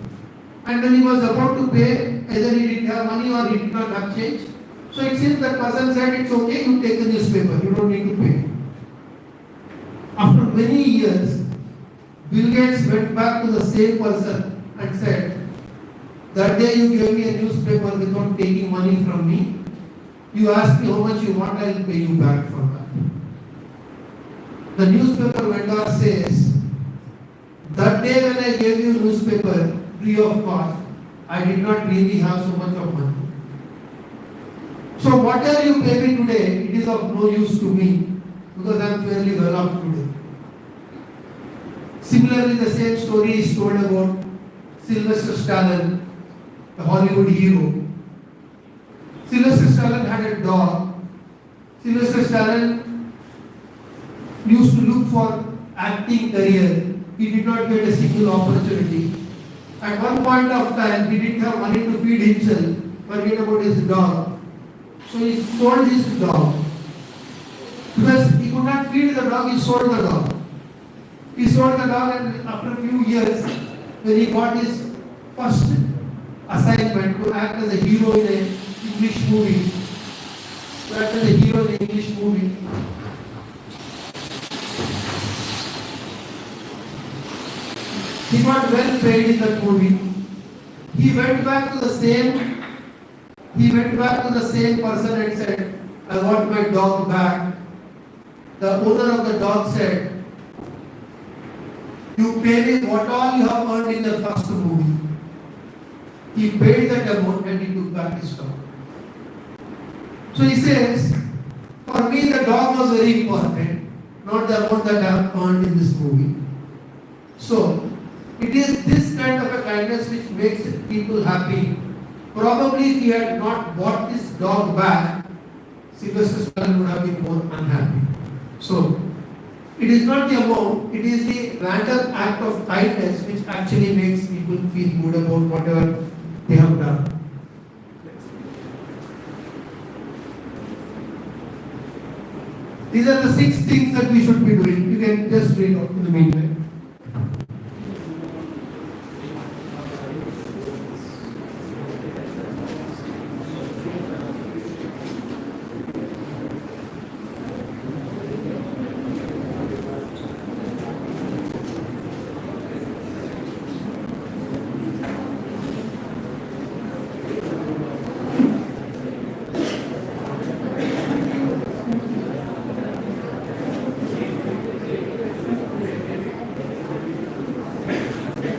and when he was about to pay, either he didn't have money or he did not have change. So it seems that person said, it's okay, you take the newspaper, you don't need to pay. After many years, Bill Gates went back to the same person and said, that day you gave me a newspaper without taking money from me. You asked me how much you want, I will pay you back for that. The newspaper vendor says, that day when I gave you newspaper free of cost, I did not really have so much of money. So whatever you pay me today, it is of no use to me, because I am fairly well off today. Similarly, the same story is told about Sylvester Stallone, the Hollywood hero. Sylvester Stallone had a dog. Sylvester Stallone used to look for acting career. He did not get a single opportunity. At one point of time, he didn't have money to feed himself, forget about his dog. So he sold his dog. Because he could not feed the dog, he sold the dog. He sold the dog, and after a few years, when he got his first assignment to act as a hero in an English movie, to act as a hero in an English movie, he got well paid in that movie. He went back to the same person and said, I want my dog back. The owner of the dog said, you pay me what all you have earned in the first movie. He paid that amount and he took back his dog. So he says, for me the dog was very important, not the amount that I have earned in this movie. So, it is this kind of a kindness which makes people happy. Probably if he had not bought this dog back, Sylvester Stallone would have been more unhappy. So, it is not the amount, it is the random act of kindness which actually makes people feel good about whatever they have done. These are the 6 things that we should be doing. You can just read out in the meantime.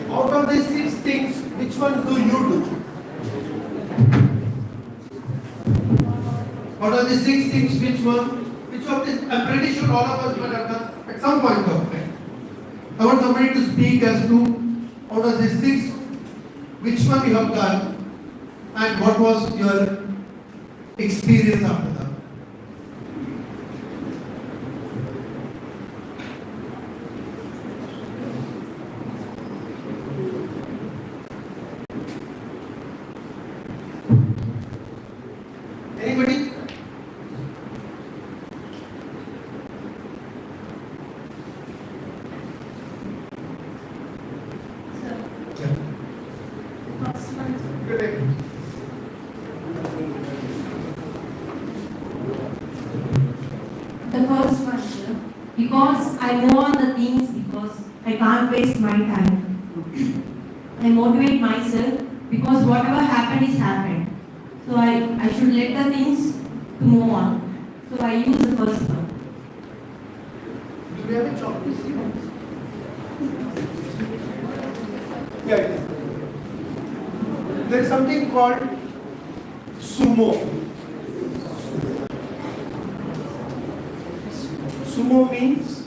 Out of these 6 things, which one do you do? Out of these 6 things, which of these, I'm pretty sure all of us might have done at some point of time. I want somebody to speak as to, out of these 6, which one you have done and what was your experience after that. Anybody? because I move on the things because I can't waste my time. I motivate myself because whatever happened is happened. So I should let the things to move on. So I use the first one. Do you have a chocolate? Yeah, it is. There is something called sumo. Sumo means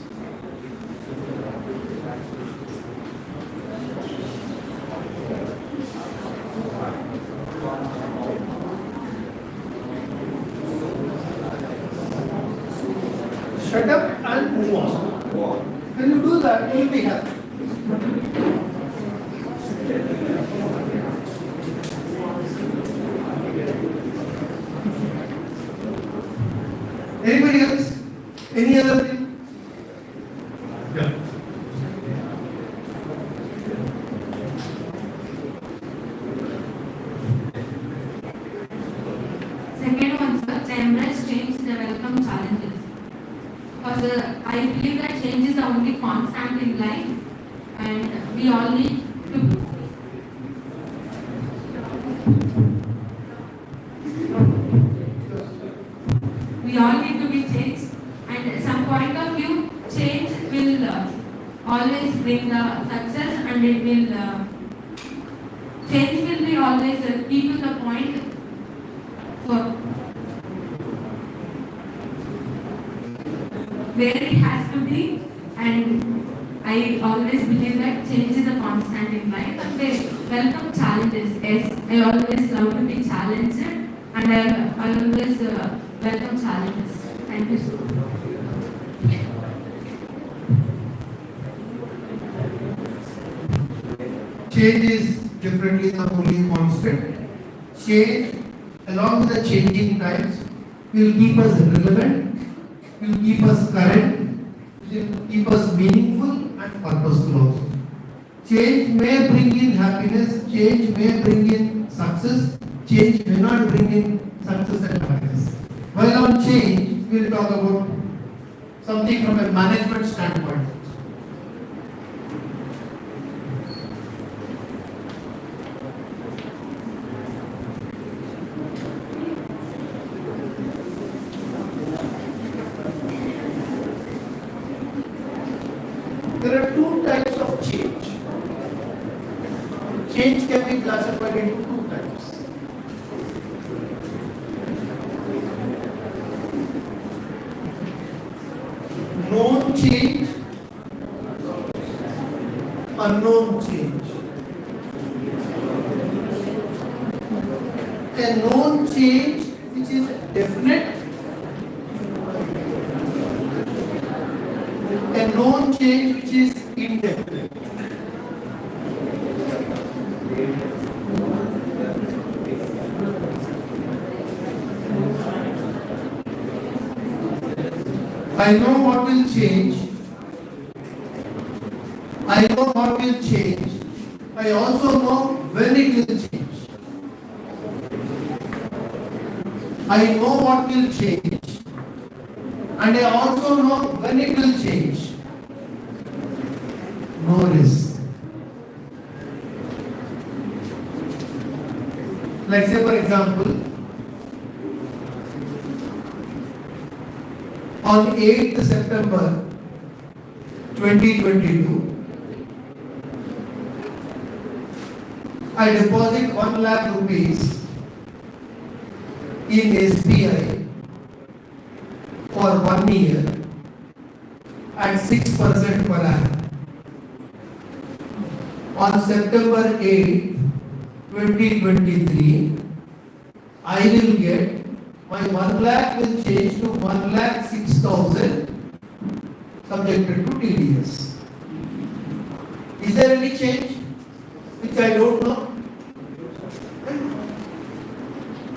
shut up and move on. When you do that, you will be happy. Anybody else? Any other thing? Yeah. Second one, sir, the embrace change, the welcome challenges. Because I believe that change is the only constant in life, and we all need to. We all need to be changed, and at some point of view, change will always bring the success, and it will change will be always key to the point. For where it has to be, and I always believe that change is a constant in life, and they welcome challenges. Yes, I always love to be challenged, and I always welcome challenges. Thank you so much. Change is definitely the only constant. Change, along with the changing times, will keep us relevant, will keep us current, will keep us meaningful and purposeful also. Change may bring in happiness, change may bring in success, change may not bring in success and happiness. While on change, we will talk about something from a management standpoint. There are two types of change. Change can be classified into two types. Known change, unknown change. A known change which is definite, a known change which is indefinite. I know what will change. I know what will change. I also know when it will change. I know what will change. And I also know when it will change. No risk. Like say for example, on 8th September 2022, I deposit 1 lakh rupees in SBI for 1 year at 6% per annum. On September 8th, 2023, I will get my 1 lakh will change to 1,06,000 subjected to TDS. Is there any change which I don't know?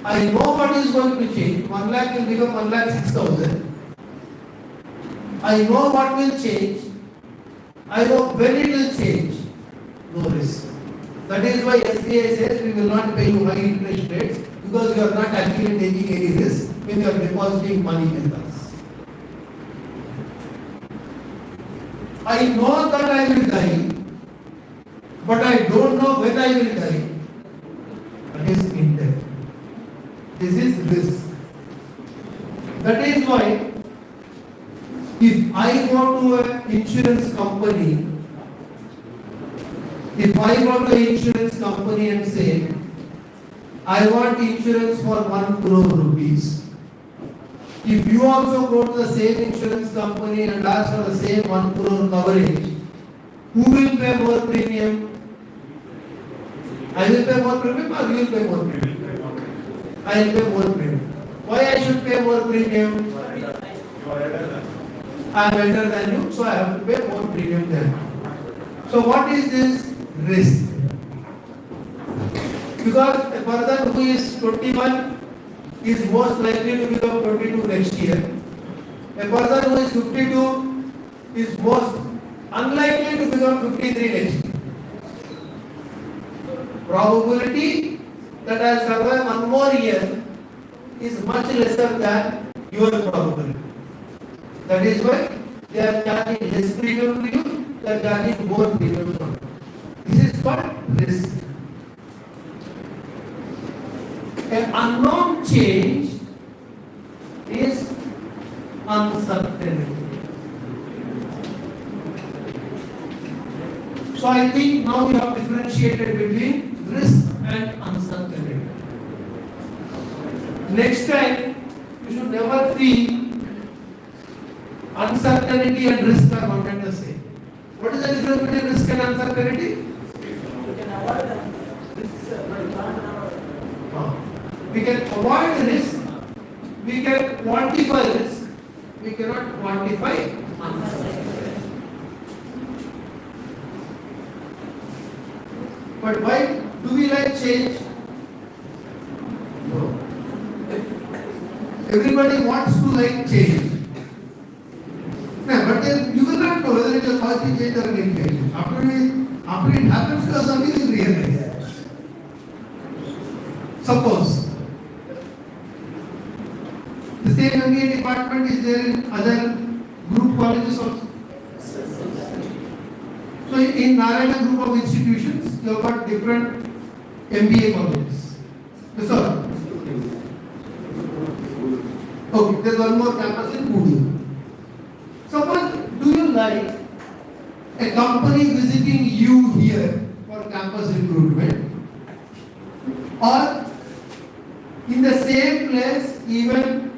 I know what is going to change. 1 lakh will become 1,06,000. I know what will change. I know when it will change. No risk. That is why SBI says we will not pay you high interest rates because you are not actually taking any risk when you are depositing money with us. I know that I will die, but I don't know when I will die. That is intent. This is risk. That is why if I go to an insurance company, and say, I want insurance for 1 crore rupees. If you also go to the same insurance company and ask for the same 1 crore coverage, who will pay more premium? I will pay more premium or you will pay more premium? I will pay more premium. Why I should pay more premium? I am elder than you, so I have to pay more premium than you. So what is this? Risk. Because a person who is 21 is most likely to become 22 next year. A person who is 52 is most unlikely to become 53 next year. Probability that I will survive 1 more year is much lesser than your probability. That is why they are charging less premium to you, they are charging more premium to you. This is called risk. An unknown change is uncertainty. So I think now we have differentiated between risk and uncertainty. Next time, you should never feel uncertainty and risk are one and the same. What is the difference between risk and uncertainty? We can avoid risk, we can quantify risk, we cannot quantify uncertainty. But why do we like change? No. Everybody wants to like change. No, but then you will not know whether it is a positive change or a negative change. After it happens to us only we will realize. Suppose the same MBA department is there in other group colleges also. So in Narayana group of institutions, you have got different MBA colleges. Yes, sir. Okay, there is one more campus in Pune. Suppose, do you like a company visiting you here for campus recruitment, or in the same place even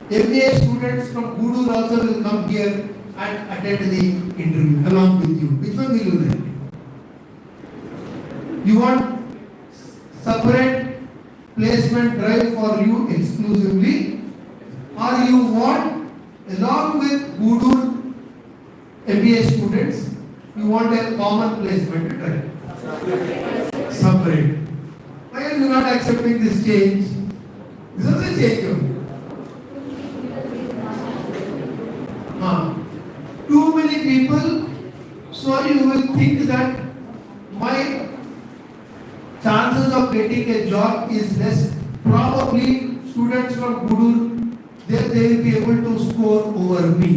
MBA students from Gudur also will come here and attend the interview along with you? Which one will you like? You want separate placement drive for you exclusively, or you want along with Gudur MBA students, you want a common placement drive? Separate. Why are you not accepting this change? This is a change. Too many people, so you will think that my chances of getting a job is less. Probably students from Gudur, they will be able to score over me.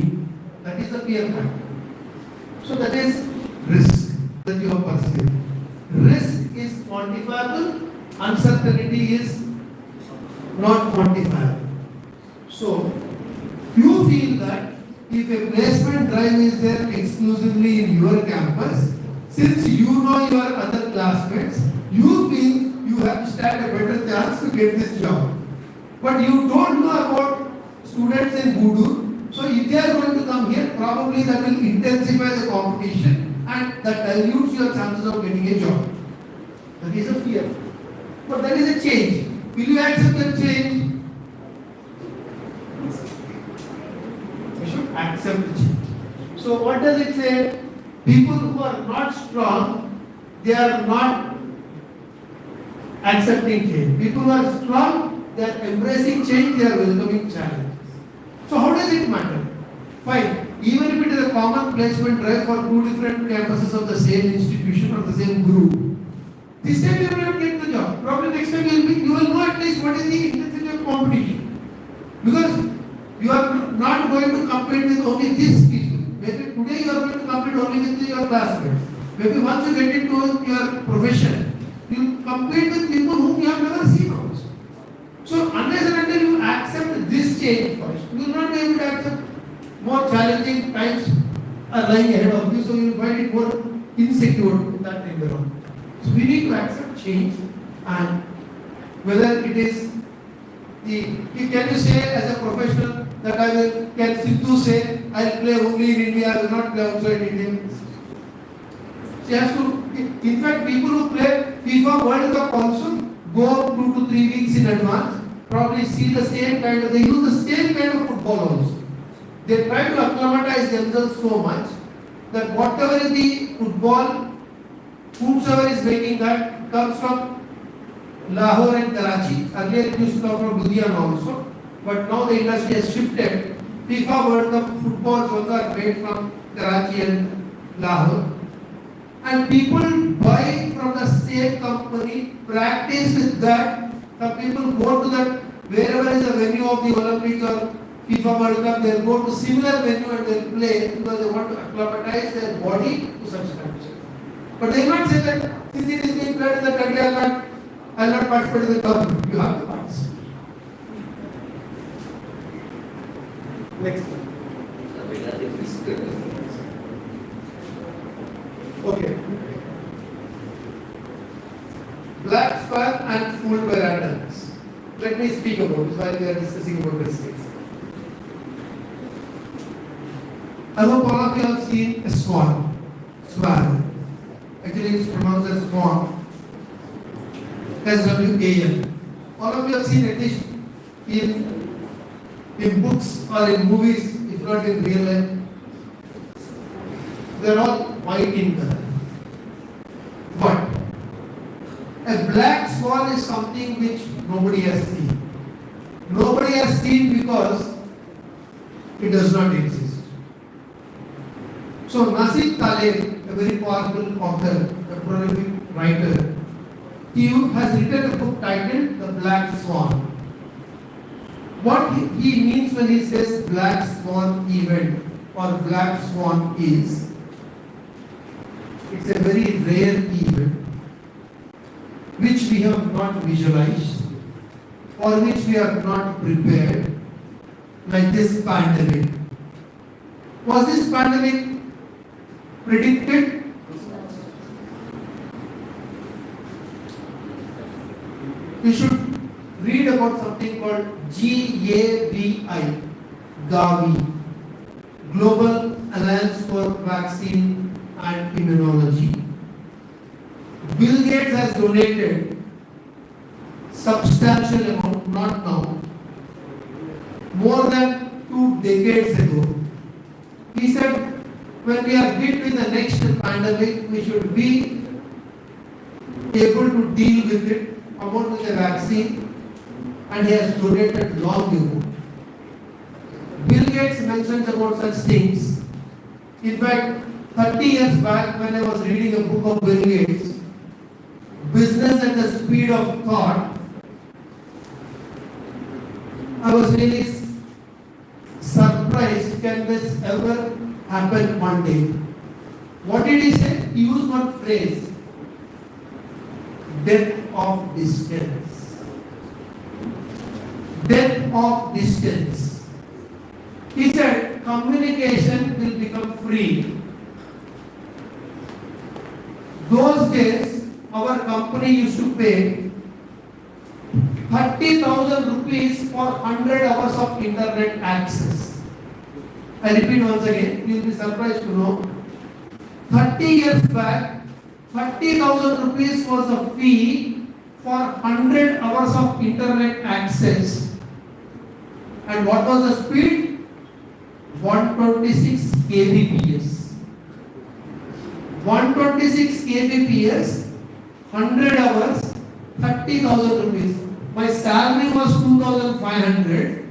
That is the fear factor. So that is risk that you have perceived. Risk is quantifiable, uncertainty is not quantifiable. So you feel that if a placement drive is there exclusively in your campus, since you know your other classmates, you feel you have stand a better chance to get this job. But you don't know about students in Gudur, so if they are going to come here, probably that will intensify the competition and that dilutes your chances of getting a job. That is a fear. But that is a change. Will you accept that change? We should accept the change. So what does it say? People who are not strong, they are not accepting change. People who are strong, they are embracing change, they are welcoming challenges. So how does it matter? Fine. Even if it is a common placement drive for 2 different campuses of the same institution or the same group, this time you will not get the job. Probably next time you will know at least what is the intensity of competition. Because you are not going to compete with only these people. Maybe today you are your classmates. Maybe once you get into your profession, you compete with people whom you have never seen also. So unless and until you accept this change first, you will not be able to accept more challenging times are lying ahead of you, so you will find it more insecure in that environment. So we need to accept change, and whether it is can you say as a professional that can Sidhu say, I will play only in India, I will not play outside India? She has to, in fact, people who play FIFA World Cup also go 2 to 3 weeks in advance, probably see the same kind of, they use the same kind of football also. They try to acclimatize themselves so much that whatever is the football, whosoever is making that comes from Lahore and Karachi. Earlier it used to come from Ludhiana also, but now the industry has shifted. FIFA World Cup footballs also are made from Karachi and Lahore. And people buy from the same company, practice with that. Some people go to that, wherever is the venue of the Olympics or FIFA World Cup, they will go to similar venue and they will play because they want to acclimatize their body to such conditions. But they will not say that since it is being played in the country, I will not participate in the tournament. You have to participate. Next one. Okay. Black swan and fooled by randomness. Let me speak about this while we are discussing about mistakes. I hope all of you have seen a swan. Swan. Actually, it's pronounced as swan. S-W-A-N. All of you have seen at least in books or in movies, if not in real life. They are all white in color. But a black swan is something which nobody has seen. Nobody has seen because it does not exist. So Nasib Taleb, a very powerful author, a prolific writer, he has written a book titled The Black Swan. What he means when he says black swan event or black swan is, it's a very rare event which we have not visualized or which we are not prepared, like this pandemic. Was this pandemic predicted? You should read about something called GAVI, Gavi, Global Alliance for Vaccine and Immunology. Bill Gates has donated substantial amount, not now, more than 2 decades ago. He said, when we are hit with the next pandemic, we should be able to deal with it, about with a vaccine, and he has donated long ago. Bill Gates mentions about such things. In fact, 30 years back when I was reading a book of Bill Gates, Business at the Speed of Thought, I was really surprised, can this ever happen one day? What did he say? He used one phrase, death of distance. Death of distance. He said communication will become free. Those days, our company used to pay 30,000 rupees for 100 hours of internet access. I repeat once again, you will be surprised to know. 30 years back, 30,000 rupees was a fee for 100 hours of internet access. And what was the speed? 126 kbps. 126 kbps, 100 hours, 30,000 rupees. My salary was 2,500.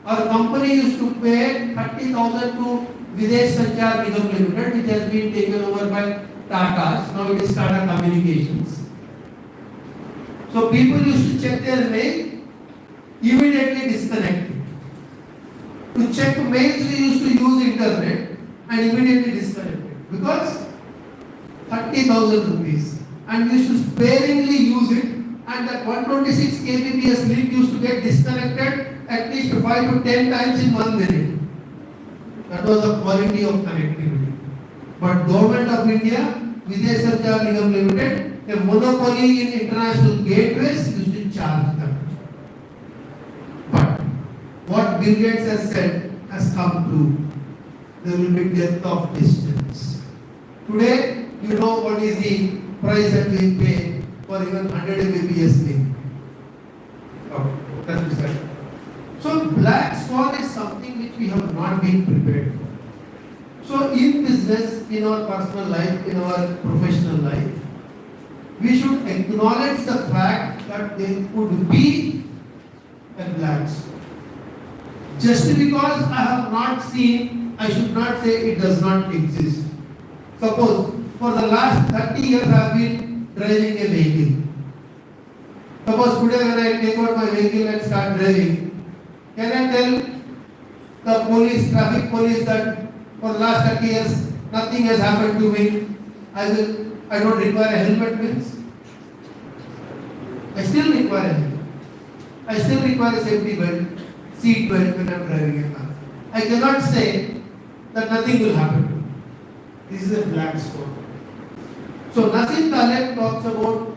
Our company used to pay 30,000 to Videsh Sanchar Nigam Limited, which has been taken over by Tata's. Now it is Tata Communications. So people used to check their mail, immediately disconnect. To check mails, we used to use internet and immediately disconnect. because 30,000 rupees, and we used to sparingly use it, and that 126 kbps link used to get disconnected at least 5 to 10 times in 1 minute. That was the quality of connectivity. But Government of India, Vidya Sanchar Nigam Limited, a monopoly in international gateways, used to charge them. But what Bill Gates has said has come true. There will be depth of distance. Today, you know what is the price that we pay for even 100 Mbps link. Oh, that is right. So black swan is something which we have not been prepared for. So in business, in our personal life, in our professional life, we should acknowledge the fact that there could be a black swan. Just because I have not seen, I should not say it does not exist. Suppose for the last 30 years I have been driving a vehicle. Suppose today when I take out my vehicle and start driving, can I tell the police, traffic police, that for the last 30 years nothing has happened to me? I don't require a helmet means? I still require a helmet. I still require a safety belt, seat belt when I am driving a car. I cannot say that nothing will happen to me. This is a black swan. So Nassim Taleb talks about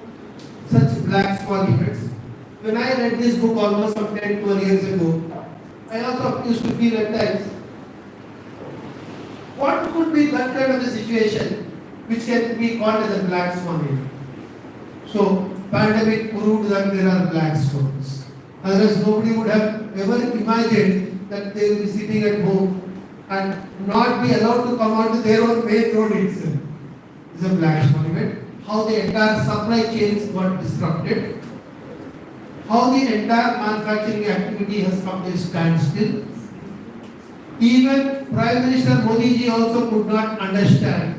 such black swan events. When I read this book almost some 10-12 years ago, I also used to feel at times, what could be that kind of a situation which can be called as a black swan event? So pandemic proved that there are black swans. Otherwise nobody would have ever imagined that they will be sitting at home and not be allowed to come onto their own main road itself. This is a black swan event. How the entire supply chains got disrupted. How the entire manufacturing activity has come to a standstill. Even Prime Minister Modi ji also could not understand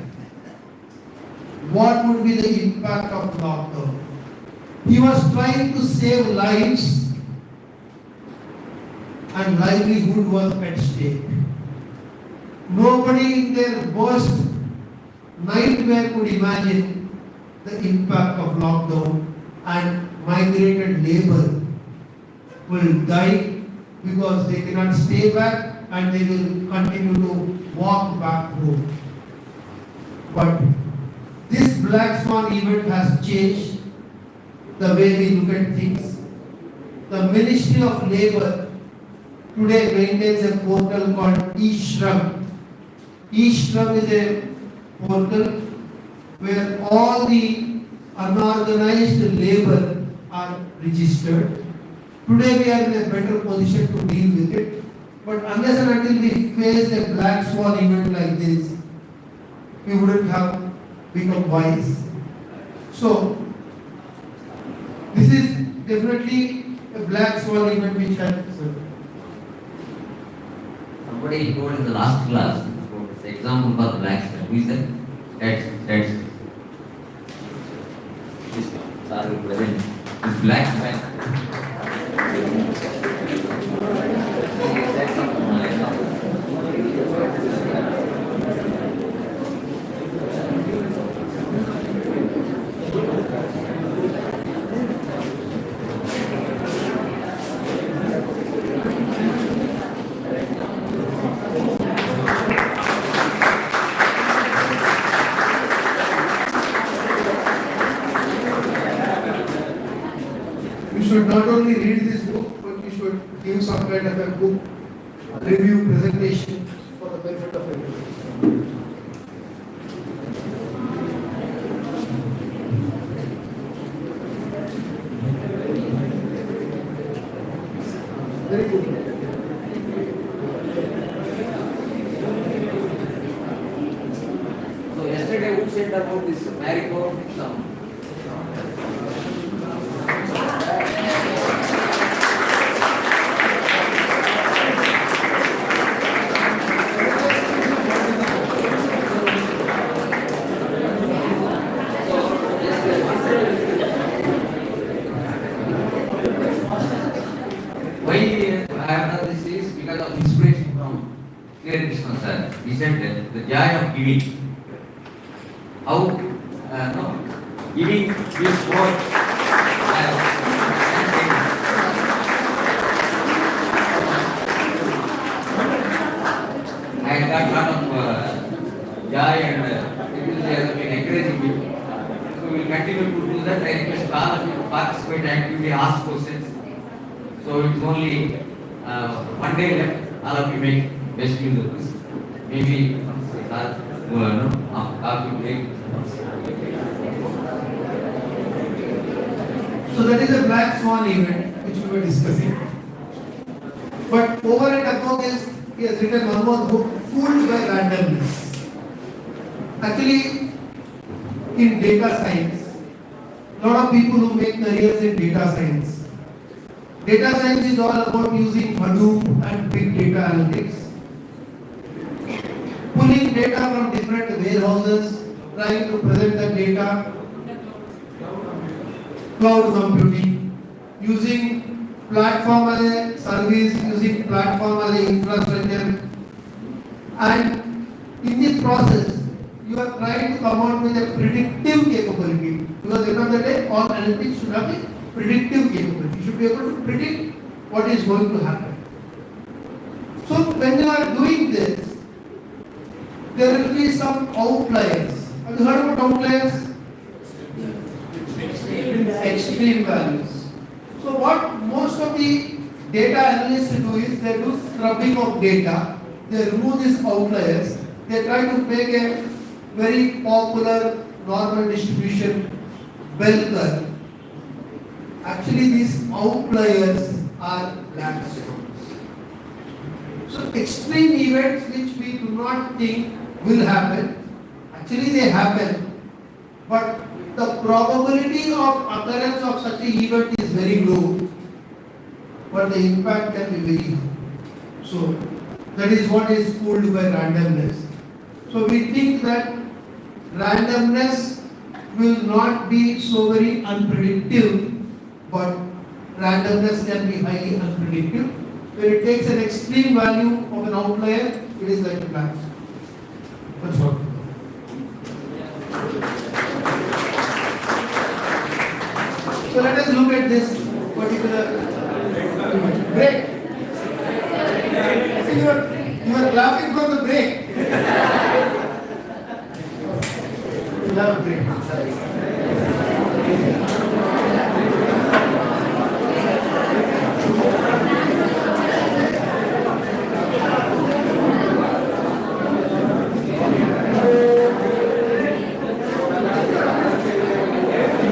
what would be the impact of lockdown. He was trying to save lives and livelihood was at stake. Nobody in their worst nightmare could imagine the impact of lockdown, and migrated labor will die because they cannot stay back and they will continue to walk back home. But this black swan event has changed the way we look at things. The Ministry of Labour today maintains a portal called e-Shram. e-Shram is a portal where all the unorganized labor are registered. Today we are in a better position to deal with it. But unless and until we face a black swan event like this, we wouldn't have become wise. So, this is definitely a black swan event which had. Somebody told in the last class about this example for the black swan. Who is that? That's this sir will present this black swan. That's not my example. You should not only read this book, but you should give some kind of a book review presentation for the benefit of everyone. Very good. So yesterday who said about this marigold some? Why I have done this is because of inspiration from Krishna sir. He said that the joy of giving. how no, giving this word I got a lot of joy and enthusiasm in encouraging you. So we will continue to do that. I request all of you to participate actively, ask questions. So it's only one day left. All of you make best use of this. Maybe coffee break. So that is a black swan event which we were discussing. But over and above this, he has written one more book, Fooled by Randomness. Actually, in data science, a lot of people who make careers in data science. Data science is all about using Hadoop and big data analytics, pulling data from different warehouses, trying to present the data, cloud computing, using platform as a service, using platform as a infrastructure, and in this process, you are trying to come out with a predictive capability. Because at the end of the day, all analytics should have a predictive capability. You should be able to predict what is going to happen. So when you are doing this, there will be some outliers. Have you heard about outliers? Extreme values. So what most of the data analysts do is they do scrubbing of data. They remove these outliers. They try to make a very popular normal distribution bell curve. Actually, these outliers are black swans. So extreme events which we do not think will happen, actually they happen, but the probability of occurrence of such an event is very low, but the impact can be very high. So that is what is called by randomness. So we think that randomness will not be so very unpredictable, but randomness can be highly unpredictable. When it takes an extreme value of an outlier, it is like a black swan. That's what. So let us look at this particular break. I think you are laughing for the break. We have a break.